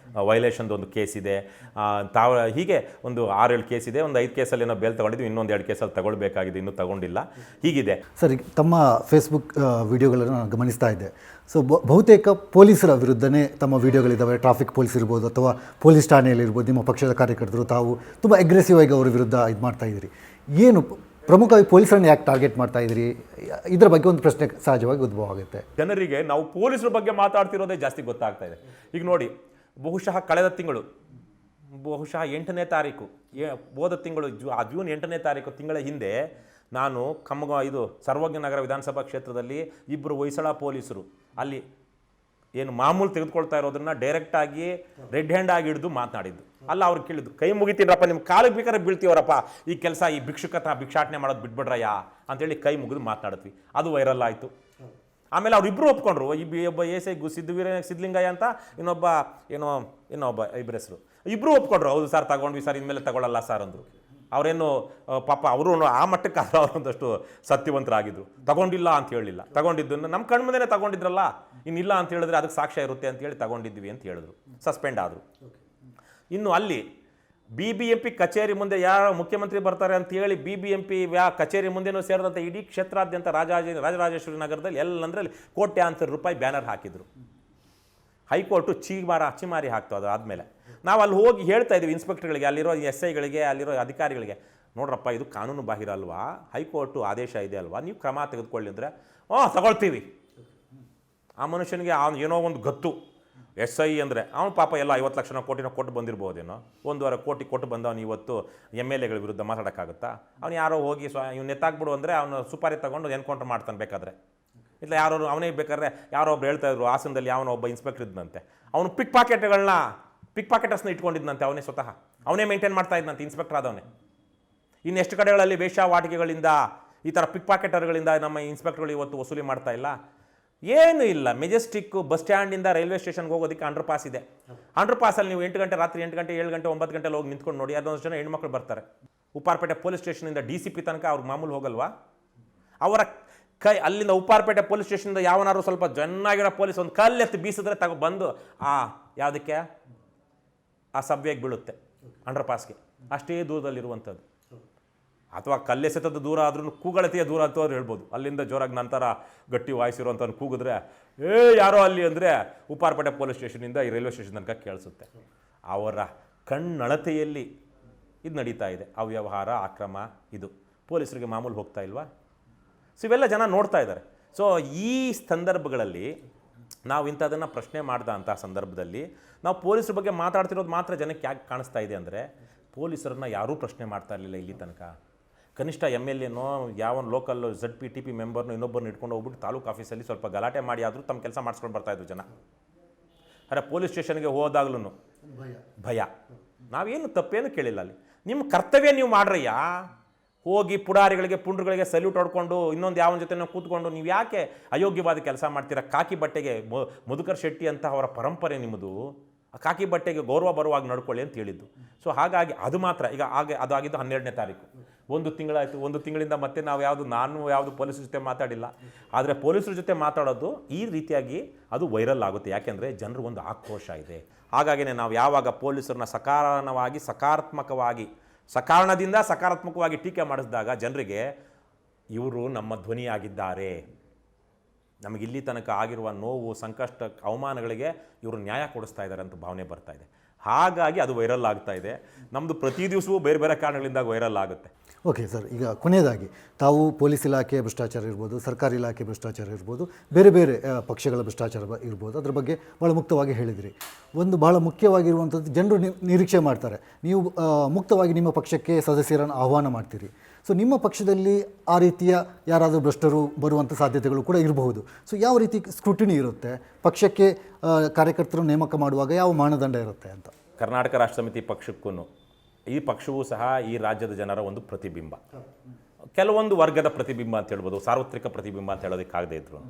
ವೈಲೇಷನ್ದು ಒಂದು ಕೇಸ್ ಇದೆ. ಹೀಗೆ ಒಂದು 6-7 ಕೇಸ್ ಇದೆ. ಒಂದು 5 ಕೇಸಲ್ಲಿ ಏನೋ ಬೇಲ್ ತೊಗೊಂಡಿದ್ವಿ, ಇನ್ನೊಂದು 2 ಕೇಸಲ್ಲಿ ತಗೊಳ್ಬೇಕಾಗಿದೆ, ಇನ್ನೂ ತಗೊಂಡಿಲ್ಲ. ಹೀಗಿದೆ ಸರ್. ತಮ್ಮ ಫೇಸ್ಬುಕ್ ವಿಡಿಯೋಗಳನ್ನು ನಾನು ಗಮನಿಸ್ತಾ ಇದ್ದೆ. ಸೊ ಬಹುತೇಕ ಪೊಲೀಸರ ವಿರುದ್ಧನೇ ತಮ್ಮ ವಿಡಿಯೋಗಳಿದ್ದಾವೆ. ಟ್ರಾಫಿಕ್ ಪೊಲೀಸ್ ಇರ್ಬೋದು ಅಥವಾ ಪೊಲೀಸ್ ಠಾಣೆಯಲ್ಲಿರ್ಬೋದು, ನಿಮ್ಮ ಪಕ್ಷದ ಕಾರ್ಯಕರ್ತರು ತಾವು ತುಂಬ ಅಗ್ರೆಸಿವ್ ಆಗಿ ಅವರ ವಿರುದ್ಧ ಇದು ಮಾಡ್ತಾ ಇದ್ದೀರಿ. ಏನು ಪ್ರಮುಖವಾಗಿ ಪೊಲೀಸರನ್ನು ಯಾಕೆ ಟಾರ್ಗೆಟ್ ಮಾಡ್ತಾ ಇದ್ದೀರಿ? ಇದರ ಬಗ್ಗೆ ಒಂದು ಪ್ರಶ್ನೆ ಸಹಜವಾಗಿ ಉದ್ಭವ ಆಗುತ್ತೆ. ಜನರಿಗೆ ನಾವು ಪೊಲೀಸರ ಬಗ್ಗೆ ಮಾತಾಡ್ತಿರೋದೇ ಜಾಸ್ತಿ ಗೊತ್ತಾಗ್ತಾ ಇದೆ. ಈಗ ನೋಡಿ, ಬಹುಶಃ ಕಳೆದ ತಿಂಗಳು, ಬಹುಶಃ 8ನೇ ತಾರೀಕು, ಹೋದ ತಿಂಗಳು ಜೂನ್ 8ನೇ ತಾರೀಕು ತಿಂಗಳ ಹಿಂದೆ ನಾನು ಇದು ಸರ್ವಜ್ಞನಗರ ವಿಧಾನಸಭಾ ಕ್ಷೇತ್ರದಲ್ಲಿ 2 ಹೊಯ್ಸಳ ಪೊಲೀಸರು ಅಲ್ಲಿ ಏನು ಮಾಮೂಲು ತೆಗೆದುಕೊಳ್ತಾ ಇರೋದನ್ನ ಡೈರೆಕ್ಟಾಗಿ ರೆಡ್ ಹ್ಯಾಂಡ್ ಆಗಿ ಹಿಡಿದು ಮಾತನಾಡಿದ್ದು. ಅಲ್ಲ ಅವ್ರು ಕೇಳಿದ್ದು, ಕೈ ಮುಗಿತೀನರಪ್ಪ, ನಿಮ್ಮ ಕಾಲಿಗೆ ಬೇಕಾದ್ರೆ ಬೀಳ್ತೀವರಪ್ಪ, ಈ ಕೆಲಸ, ಈ ಭಿಕ್ಷಾಟನೆ ಮಾಡೋದು ಬಿಟ್ಬಿಡ್ರಯ್ಯ ಅಂತೇಳಿ ಕೈ ಮುಗಿದು ಮಾತನಾಡಿದ್ವಿ. ಅದು ವೈರಲ್ ಆಯಿತು. ಆಮೇಲೆ ಅವರಿಬ್ಬರು ಒಪ್ಕೊಂಡ್ರು. ಒಬ್ಬ SI ಸಿದ್ಧಲಿಂಗಯ್ಯ ಅಂತ, ಇನ್ನೊಬ್ಬ ಇಬ್ಬರ ಹೆಸರು, ಇಬ್ಬರು ಒಪ್ಕೊಂಡ್ರು. ಹೌದು ಸರ್, ತಗೊಂಡ್ವಿ ಸರ್, ಇನ್ಮೇಲೆ ತಗೊಳ್ಳಲ್ಲ ಸರ್ ಅಂದರು. ಅವರೇನು ಪಾಪ ಅವರು ಆ ಮಟ್ಟಕ್ಕೆ ಅವರೊಂದಷ್ಟು ಸತ್ಯವಂತರಾಗಿದ್ದರು. ತಗೊಂಡಿಲ್ಲ ಅಂತ ಹೇಳಲಿಲ್ಲ, ತಗೊಂಡಿದ್ದನ್ನು ನಮ್ಮ ಕಣ್ಮುಂದೆನೇ ತಗೊಂಡಿದ್ರಲ್ಲ, ಇನ್ನಿಲ್ಲ ಅಂತ ಹೇಳಿದ್ರೆ ಅದಕ್ಕೆ ಸಾಕ್ಷ್ಯ ಇರುತ್ತೆ ಅಂತೇಳಿ ತಗೊಂಡಿದ್ವಿ ಅಂತ ಹೇಳಿದ್ರು. ಸಸ್ಪೆಂಡ್ ಆದರು. ಇನ್ನು ಅಲ್ಲಿ BBMP ಕಚೇರಿ ಮುಂದೆ ಯಾರು ಮುಖ್ಯಮಂತ್ರಿ ಬರ್ತಾರೆ ಅಂತ ಹೇಳಿ BBMP ಕಚೇರಿ ಮುಂದೆನೂ ಸೇರಿದಂತೆ ಇಡೀ ಕ್ಷೇತ್ರಾದ್ಯಂತ ರಾಜರಾಜೇಶ್ವರಿ ನಗರದಲ್ಲಿ ಎಲ್ಲಂದ್ರೆ ಕೋಟ್ಯಾಂತರ ರೂಪಾಯಿ ಬ್ಯಾನರ್ ಹಾಕಿದ್ರು. ಹೈಕೋರ್ಟು ಅಚ್ಚಿಮಾರಿ ಹಾಕ್ತು. ಅದು ಆದಮೇಲೆ ನಾವು ಅಲ್ಲಿ ಹೋಗಿ ಹೇಳ್ತಾ ಇದ್ದೀವಿ ಇನ್ಸ್ಪೆಕ್ಟರ್ಗಳಿಗೆ, ಅಲ್ಲಿರೋ SIಗಳಿಗೆ, ಅಲ್ಲಿರೋ ಅಧಿಕಾರಿಗಳಿಗೆ, ನೋಡ್ರಪ್ಪ ಇದು ಕಾನೂನು ಬಾಹಿರ ಅಲ್ವಾ, ಹೈಕೋರ್ಟು ಆದೇಶ ಇದೆ ಅಲ್ವಾ, ನೀವು ಕ್ರಮ ತೆಗೆದುಕೊಳ್ಳಿ ಅಂದರೆ ತಗೊಳ್ತೀವಿ. ಆ ಮನುಷ್ಯನಿಗೆ ಏನೋ ಒಂದು ಗತ್ತು. SI ಅಂದರೆ ಅವನು ಪಾಪ ಎಲ್ಲ 50 ಲಕ್ಷ ಕೋಟಿನ ಕೊಟ್ಟು ಬಂದಿರ್ಬೋದೇನೋ, 1.25 ಕೋಟಿ ಕೊಟ್ಟು ಬಂದವನು ಇವತ್ತು MLAಗಳ ವಿರುದ್ಧ ಮಾತಾಡೋಕ್ಕಾಗುತ್ತಾ? ಅವ್ನು ಯಾರೋ ಹೋಗಿ ಇವ್ನು ಎತ್ತಾಕ್ಬಿಡು ಅಂದರೆ ಅವನು ಸುಪಾರಿ ತಗೊಂಡು ಎನ್ಕೌಂಟರ್ ಮಾಡ್ತಾನೆ ಬೇಕಾದ್ರೆ. ಇಲ್ಲ ಯಾರೋ ಅವನೇ ಬೇಕಾದ್ರೆ ಯಾರೋ ಒಬ್ರು ಹೇಳ್ತಾ ಇದ್ರು, ಹಾಸನದಲ್ಲಿ ಯಾವನೋ ಒಬ್ಬ ಇನ್ಸ್ಪೆಕ್ಟರ್ ಇದ್ದಂತೆ, ಅವನು ಪಿಕ್ ಪಾಕೆಟರ್ಸ್ನ ಇಟ್ಕೊಂಡಿದ್ದಂತೆ, ಅವನೇ ಸ್ವತಃ ಅವನೇ ಮೇಂಟೈನ್ ಮಾಡ್ತಾ ಇದ್ದಂತೆ, ಇನ್ಸ್ಪೆಕ್ಟರ್ ಆದವನೇ. ಇನ್ನೆಷ್ಟು ಕಡೆಗಳಲ್ಲಿ ವೇಶ್ಯಾವಾಟಿಕೆಗಳಿಂದ, ಈ ಥರ ಪಿಕ್ ಪಾಕೆಟರ್ಗಳಿಂದ ನಮ್ಮ ಇನ್ಸ್ಪೆಕ್ಟರ್ಗಳು ಇವತ್ತು ವಸೂಲಿ ಮಾಡ್ತಾ ಇಲ್ಲ? ಏನೂ ಇಲ್ಲ. ಮೆಜೆಸ್ಟಿಕ್ಕು ಬಸ್ ಸ್ಟ್ಯಾಂಡಿಂದ ರೈಲ್ವೆ ಸ್ಟೇಷನ್ಗೆ ಹೋಗೋದಕ್ಕೆ ಅಂಡರ್ ಪಾಸ್ ಇದೆ. ಅಂಡರ್ ಪಾಸಲ್ಲಿ ನೀವು 8 ಗಂಟೆ, ರಾತ್ರಿ 8 ಗಂಟೆ, 7 ಗಂಟೆ, 9 ಗಂಟೆಲಿ ಹೋಗಿ ನಿಂತ್ಕೊಂಡು ನೋಡಿ, ಅದೊಂದು ಜನ ಹೆಣ್ಮಕ್ಳು ಬರ್ತಾರೆ. ಉಪ್ಪಾರಪೇಟೆ ಪೊಲೀಸ್ ಸ್ಟೇಷನಿಂದ DCP ತನಕ ಅವ್ರಿಗೆ ಮಾಮೂಲು ಹೋಗಲ್ವಾ? ಅವರ ಅಲ್ಲಿಂದ ಉಪ್ಪಾರಪೇಟೆ ಪೊಲೀಸ್ ಸ್ಟೇಷನಿಂದ ಯಾವನಾದ್ರು ಸ್ವಲ್ಪ ಚೆನ್ನಾಗಿರೋ ಪೊಲೀಸ್ ಒಂದು ಕಲ್ಲೆತ್ತಿ ಬೀಸಿದ್ರೆ ಬಂದು ಯಾವುದಕ್ಕೆ ಆ ಸಬ್ವೆಗೆ ಬೀಳುತ್ತೆ, ಅಂಡರ್ ಪಾಸ್ಗೆ. ಅಷ್ಟೇ ದೂರದಲ್ಲಿರುವಂಥದ್ದು. ಅಥವಾ ಕಲ್ಲೆಸೆತದ ದೂರ ಆದ್ರೂ ಕೂಗಳತೆಯ ದೂರ ಅಂತ ಅವ್ರು ಹೇಳ್ಬೋದು. ಅಲ್ಲಿಂದ ಜೋರಾಗಿ ನಂತರ ಗಟ್ಟಿ ವಾಯಿಸಿರುವಂಥ ಕೂಗಿದ್ರೆ ಯಾರೋ ಅಲ್ಲಿ ಅಂದರೆ ಉಪ್ಪಾರಪೇಟೆ ಪೊಲೀಸ್ ಸ್ಟೇಷನಿಂದ ಈ ರೈಲ್ವೆ ಸ್ಟೇಷನ್ ತನಕ ಕೇಳಿಸುತ್ತೆ. ಅವರ ಕಣ್ಣಳತೆಯಲ್ಲಿ ಇದು ನಡೀತಾ ಇದೆ, ಅವ್ಯವಹಾರ, ಅಕ್ರಮ. ಇದು ಪೊಲೀಸರಿಗೆ ಮಾಮೂಲು ಹೋಗ್ತಾ ಇಲ್ವಾ? ಸೊ ಇವೆಲ್ಲ ಜನ ನೋಡ್ತಾ ಇದ್ದಾರೆ. ಸೊ ಈ ಸಂದರ್ಭಗಳಲ್ಲಿ ನಾವು ಇಂಥದನ್ನು ಪ್ರಶ್ನೆ ಅಂಥ ಸಂದರ್ಭದಲ್ಲಿ ನಾವು ಪೊಲೀಸರ ಬಗ್ಗೆ ಮಾತಾಡ್ತಿರೋದು ಮಾತ್ರ ಜನಕ್ಕೆ ಯಾಕೆ ಕಾಣಿಸ್ತಾ ಇದೆ ಅಂದರೆ, ಪೊಲೀಸರನ್ನ ಯಾರೂ ಪ್ರಶ್ನೆ ಮಾಡ್ತಾ ಇರಲಿಲ್ಲ ಇಲ್ಲಿ ತನಕ. ಕನಿಷ್ಠ MLAನೋ ಯಾವ ಲೋಕಲ್ ZPTP ಮೆಂಬರ್ನೋ ಇನ್ನೊಬ್ಬರನ್ನ ಇಟ್ಕೊಂಡು ಹೋಗ್ಬಿಟ್ಟು ತಾಲೂಕು ಆಫೀಸಲ್ಲಿ ಸ್ವಲ್ಪ ಗಲಾಟೆ ಮಾಡಿ ಆದರೂ ತಮ್ಮ ಕೆಲಸ ಮಾಡಿಸ್ಕೊಂಡು ಬರ್ತಾಯಿದ್ರು ಜನ. ಅರೆ ಪೊಲೀಸ್ ಸ್ಟೇಷನ್ಗೆ ಹೋದಾಗ್ಲೂ ಭಯ. ನಾವೇನು ತಪ್ಪೇನು ಕೇಳಿಲ್ಲ. ಅಲ್ಲಿ ನಿಮ್ಮ ಕರ್ತವ್ಯ ನೀವು ಮಾಡ್ರಯ್ಯ. ಹೋಗಿ ಪುಂಡ್ರುಗಳಿಗೆ ಸಲ್ಯೂಟ್ ಹೊಡ್ಕೊಂಡು ಇನ್ನೊಂದು ಯಾವನ ಜೊತೆ ಕೂತ್ಕೊಂಡು ನೀವು ಯಾಕೆ ಅಯೋಗ್ಯವಾದ ಕೆಲಸ ಮಾಡ್ತೀರಾ? ಕಾಕಿ ಬಟ್ಟೆಗೆ ಮಧುಕರ್ ಶೆಟ್ಟಿ ಅಂತ ಅವರ ಪರಂಪರೆ ನಿಮ್ಮದು, ಆ ಕಾಕಿ ಬಟ್ಟೆಗೆ ಗೌರವ ಬರುವಾಗ ನಡ್ಕೊಳ್ಳಿ ಅಂತ ಹೇಳಿದ್ದು. ಸೊ ಹಾಗಾಗಿ ಅದು ಮಾತ್ರ ಈಗ ಅದು ಆಗಿದ್ದು 12ನೇ ತಾರೀಕು. 1 ತಿಂಗಳಾಯಿತು. 1 ತಿಂಗಳಿಂದ ಮತ್ತೆ ನಾನು ಯಾವುದು ಪೊಲೀಸರ ಜೊತೆ ಮಾತಾಡಿಲ್ಲ. ಆದರೆ ಪೊಲೀಸರ ಜೊತೆ ಮಾತಾಡೋದು ಈ ರೀತಿಯಾಗಿ ಅದು ವೈರಲ್ ಆಗುತ್ತೆ. ಯಾಕೆಂದರೆ ಜನರು ಒಂದು ಆಕ್ರೋಶ ಇದೆ. ಹಾಗಾಗಿನೇ ನಾವು ಯಾವಾಗ ಪೊಲೀಸರನ್ನ ಸಕಾರಾತ್ಮಕವಾಗಿ ಸಕಾರಣದಿಂದ ಸಕಾರಾತ್ಮಕವಾಗಿ ಟೀಕೆ ಮಾಡಿಸಿದಾಗ ಜನರಿಗೆ ಇವರು ನಮ್ಮ ಧ್ವನಿಯಾಗಿದ್ದಾರೆ, ನಮಗಿಲ್ಲಿ ತನಕ ಆಗಿರುವ ನೋವು, ಸಂಕಷ್ಟ, ಅವಮಾನಗಳಿಗೆ ಇವರು ನ್ಯಾಯ ಕೊಡಿಸ್ತಾ ಇದ್ದಾರೆ ಅಂತ ಭಾವನೆ ಬರ್ತಾ ಇದೆ. ಹಾಗಾಗಿ ಅದು ವೈರಲ್ ಆಗ್ತಾ ಇದೆ. ನಮ್ಮದು ಪ್ರತಿ ದಿವಸವೂ ಬೇರೆ ಬೇರೆ ಕಾರಣಗಳಿಂದ ವೈರಲ್ ಆಗುತ್ತೆ. ಓಕೆ ಸರ್, ಈಗ ಕೊನೆಯದಾಗಿ ತಾವು ಪೊಲೀಸ್ ಇಲಾಖೆ ಭ್ರಷ್ಟಾಚಾರ ಇರ್ಬೋದು, ಸರ್ಕಾರಿ ಇಲಾಖೆ ಭ್ರಷ್ಟಾಚಾರ ಇರ್ಬೋದು, ಬೇರೆ ಬೇರೆ ಪಕ್ಷಗಳ ಭ್ರಷ್ಟಾಚಾರ ಇರ್ಬೋದು, ಅದ್ರ ಬಗ್ಗೆ ಭಾಳ ಮುಕ್ತವಾಗಿ ಹೇಳಿದಿರಿ. ಒಂದು ಭಾಳ ಮುಖ್ಯವಾಗಿರುವಂಥದ್ದು, ಜನರು ನಿರೀಕ್ಷೆ ಮಾಡ್ತಾರೆ, ನೀವು ಮುಕ್ತವಾಗಿ ನಿಮ್ಮ ಪಕ್ಷಕ್ಕೆ ಸದಸ್ಯರನ್ನು ಆಹ್ವಾನ ಮಾಡ್ತೀರಿ. ಸೊ ನಿಮ್ಮ ಪಕ್ಷದಲ್ಲಿ ಆ ರೀತಿಯ ಯಾರಾದರೂ ಭ್ರಷ್ಟರು ಬರುವಂಥ ಸಾಧ್ಯತೆಗಳು ಕೂಡ ಇರಬಹುದು. ಸೊ ಯಾವ ರೀತಿ ಸ್ಕ್ರೂಟಿನಿ ಇರುತ್ತೆ ಪಕ್ಷಕ್ಕೆ, ಕಾರ್ಯಕರ್ತರು ನೇಮಕ ಮಾಡುವಾಗ ಯಾವ ಮಾನದಂಡ ಇರುತ್ತೆ ಅಂತ? ಕರ್ನಾಟಕ ರಾಷ್ಟ್ರ ಸಮಿತಿ ಪಕ್ಷಕ್ಕೂ ಈ ಪಕ್ಷವೂ ಸಹ ಈ ರಾಜ್ಯದ ಜನರ ಒಂದು ಪ್ರತಿಬಿಂಬ, ಕೆಲವೊಂದು ವರ್ಗದ ಪ್ರತಿಬಿಂಬ ಅಂತ ಹೇಳ್ಬೋದು, ಸಾರ್ವತ್ರಿಕ ಪ್ರತಿಬಿಂಬ ಅಂತ ಹೇಳೋದಕ್ಕಾಗದೇ ಇದ್ರು.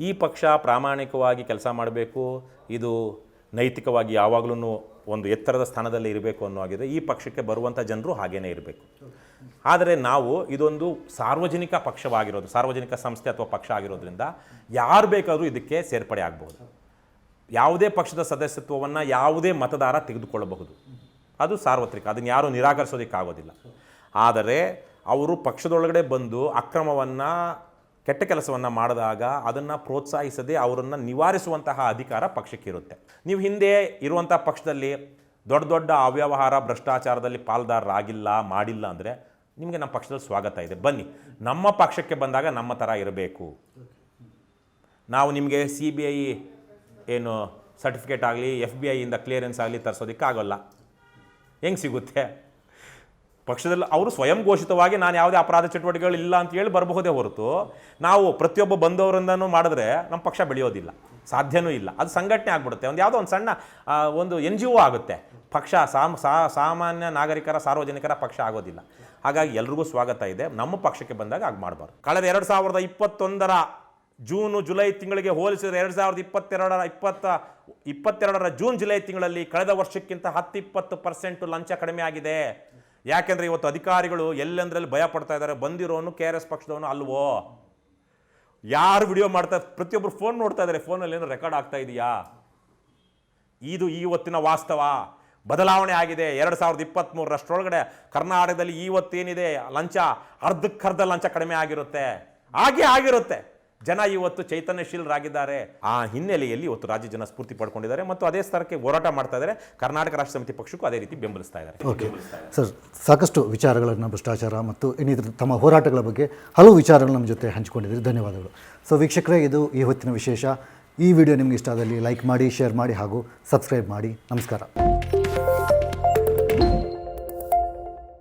ಈ ಪಕ್ಷ ಪ್ರಾಮಾಣಿಕವಾಗಿ ಕೆಲಸ ಮಾಡಬೇಕು, ಇದು ನೈತಿಕವಾಗಿ ಯಾವಾಗಲೂ ಒಂದು ಎತ್ತರದ ಸ್ಥಾನದಲ್ಲಿ ಇರಬೇಕು ಅನ್ನೋ ಆಗಿದೆ. ಈ ಪಕ್ಷಕ್ಕೆ ಬರುವಂಥ ಜನರು ಹಾಗೇ ಇರಬೇಕು. ಆದರೆ ನಾವು ಇದೊಂದು ಸಾರ್ವಜನಿಕ ಪಕ್ಷವಾಗಿರೋದು, ಸಾರ್ವಜನಿಕ ಸಂಸ್ಥೆ ಅಥವಾ ಪಕ್ಷ ಆಗಿರೋದ್ರಿಂದ ಯಾರು ಬೇಕಾದರೂ ಇದಕ್ಕೆ ಸೇರ್ಪಡೆ ಆಗಬಹುದು. ಯಾವುದೇ ಪಕ್ಷದ ಸದಸ್ಯತ್ವವನ್ನು ಯಾವುದೇ ಮತದಾರ ತೆಗೆದುಕೊಳ್ಳಬಹುದು. ಅದು ಸಾರ್ವತ್ರಿಕ, ಅದನ್ನು ಯಾರೂ ನಿರಾಕರಿಸೋದಕ್ಕಾಗೋದಿಲ್ಲ. ಆದರೆ ಅವರು ಪಕ್ಷದೊಳಗಡೆ ಬಂದು ಅಕ್ರಮವನ್ನು, ಕೆಟ್ಟ ಕೆಲಸವನ್ನು ಮಾಡಿದಾಗ ಅದನ್ನು ಪ್ರೋತ್ಸಾಹಿಸದೆ ಅವರನ್ನು ನಿವಾರಿಸುವಂತಹ ಅಧಿಕಾರ ಪಕ್ಷಕ್ಕಿರುತ್ತೆ. ನೀವು ಹಿಂದೆ ಇರುವಂಥ ಪಕ್ಷದಲ್ಲಿ ದೊಡ್ಡ ದೊಡ್ಡ ಅವ್ಯವಹಾರ, ಭ್ರಷ್ಟಾಚಾರದಲ್ಲಿ ಪಾಲ್ದಾರರಾಗಿಲ್ಲ, ಮಾಡಿಲ್ಲ ಅಂದರೆ ನಿಮಗೆ ನಮ್ಮ ಪಕ್ಷದಲ್ಲಿ ಸ್ವಾಗತ ಇದೆ, ಬನ್ನಿ. ನಮ್ಮ ಪಕ್ಷಕ್ಕೆ ಬಂದಾಗ ನಮ್ಮ ಥರ ಇರಬೇಕು. ನಾವು ನಿಮಗೆ CBI ಏನು ಸರ್ಟಿಫಿಕೇಟ್ ಆಗಲಿ, FBIಯಿಂದ ಕ್ಲಿಯರೆನ್ಸ್ ಆಗಲಿ ತರಿಸೋದಕ್ಕಾಗಲ್ಲ. ಹೆಂಗೆ ಸಿಗುತ್ತೆ? ಪಕ್ಷದಲ್ಲಿ ಅವರು ಸ್ವಯಂ ಘೋಷಿತವಾಗಿ ನಾನು ಯಾವುದೇ ಅಪರಾಧ ಚಟುವಟಿಕೆಗಳಿಲ್ಲ ಅಂತ ಹೇಳಿ ಬರಬಹುದೇ ಹೊರತು, ನಾವು ಪ್ರತಿಯೊಬ್ಬ ಬಂದವರಿಂದನೂ ಮಾಡಿದ್ರೆ ನಮ್ಮ ಪಕ್ಷ ಬೆಳೆಯೋದಿಲ್ಲ, ಸಾಧ್ಯವೂ ಇಲ್ಲ. ಅದು ಸಂಘಟನೆ ಆಗ್ಬಿಡುತ್ತೆ, ಒಂದು ಯಾವುದೋ ಒಂದು ಸಣ್ಣ ಒಂದು NGO ಆಗುತ್ತೆ. ಪಕ್ಷ ಸಾಮಾನ್ಯ ನಾಗರಿಕರ, ಸಾರ್ವಜನಿಕರ ಪಕ್ಷ ಆಗೋದಿಲ್ಲ. ಹಾಗಾಗಿ ಎಲ್ರಿಗೂ ಸ್ವಾಗತ ಇದೆ. ನಮ್ಮ ಪಕ್ಷಕ್ಕೆ ಬಂದಾಗ ಆಗ ಮಾಡಬಾರ್ದು. ಕಳೆದ 2021 ಜೂನು ಜುಲೈ ತಿಂಗಳಿಗೆ ಹೋಲಿಸಿದರೆ 2022 ಜೂನ್ ಜುಲೈ ತಿಂಗಳಲ್ಲಿ ಕಳೆದ ವರ್ಷಕ್ಕಿಂತ 10-20% ಲಂಚ ಕಡಿಮೆ ಆಗಿದೆ. ಯಾಕೆಂದರೆ ಇವತ್ತು ಅಧಿಕಾರಿಗಳು ಎಲ್ಲೆಂದ್ರಲ್ಲಿ ಭಯ ಪಡ್ತಾ ಇದ್ದಾರೆ, ಬಂದಿರೋನು KRS ಪಕ್ಷದವನು ಅಲ್ವೋ, ಯಾರು ವಿಡಿಯೋ ಮಾಡ್ತಾರೆ, ಪ್ರತಿಯೊಬ್ಬರು ಫೋನ್ ನೋಡ್ತಾ ಇದ್ದಾರೆ, ಫೋನಲ್ಲಿ ಏನೋ ರೆಕಾರ್ಡ್ ಆಗ್ತಾ ಇದೆಯಾ? ಇದು ಇವತ್ತಿನ ವಾಸ್ತವ. ಬದಲಾವಣೆ ಆಗಿದೆ. 2023 ಕರ್ನಾಟಕದಲ್ಲಿ ಇವತ್ತೇನಿದೆ ಲಂಚ, ಅರ್ಧಕ್ಕರ್ಧ ಲಂಚ ಕಡಿಮೆ ಆಗಿರುತ್ತೆ, ಹಾಗೆ ಆಗಿರುತ್ತೆ. ಜನ ಇವತ್ತು ಚೈತನ್ಯಶೀಲರಾಗಿದ್ದಾರೆ. ಆ ಹಿನ್ನೆಲೆಯಲ್ಲಿ ಇವತ್ತು ರಾಜ್ಯ ಜನ ಸ್ಫೂರ್ತಿ ಪಡ್ಕೊಂಡಿದ್ದಾರೆ ಮತ್ತು ಅದೇ ಸ್ತರಕ್ಕೆ ಹೋರಾಟ ಮಾಡ್ತಾ ಇದ್ದಾರೆ. ಕರ್ನಾಟಕ ರಾಷ್ಟ್ರ ಸಮಿತಿ ಪಕ್ಷಕ್ಕೂ ಅದೇ ರೀತಿ ಬೆಂಬಲಿಸ್ತಾ ಇದ್ದಾರೆ. ಓಕೆ ಸರ್, ಸಾಕಷ್ಟು ವಿಚಾರಗಳನ್ನು, ಭ್ರಷ್ಟಾಚಾರ ಮತ್ತು ಇನ್ನಿತರ ತಮ್ಮ ಹೋರಾಟಗಳ ಬಗ್ಗೆ ಹಲವು ವಿಚಾರಗಳು ನಮ್ಮ ಜೊತೆ ಹಂಚಿಕೊಂಡಿದ್ದೀರಿ. ಧನ್ಯವಾದಗಳು. ಸೊ ವೀಕ್ಷಕರೇ, ಇದು ಈ ಹೊತ್ತಿನ ವಿಶೇಷ. ಈ ವಿಡಿಯೋ ನಿಮಗೆ ಇಷ್ಟ ಆದಲ್ಲಿ ಲೈಕ್ ಮಾಡಿ, ಶೇರ್ ಮಾಡಿ ಹಾಗೂ ಸಬ್ಸ್ಕ್ರೈಬ್ ಮಾಡಿ. ನಮಸ್ಕಾರ.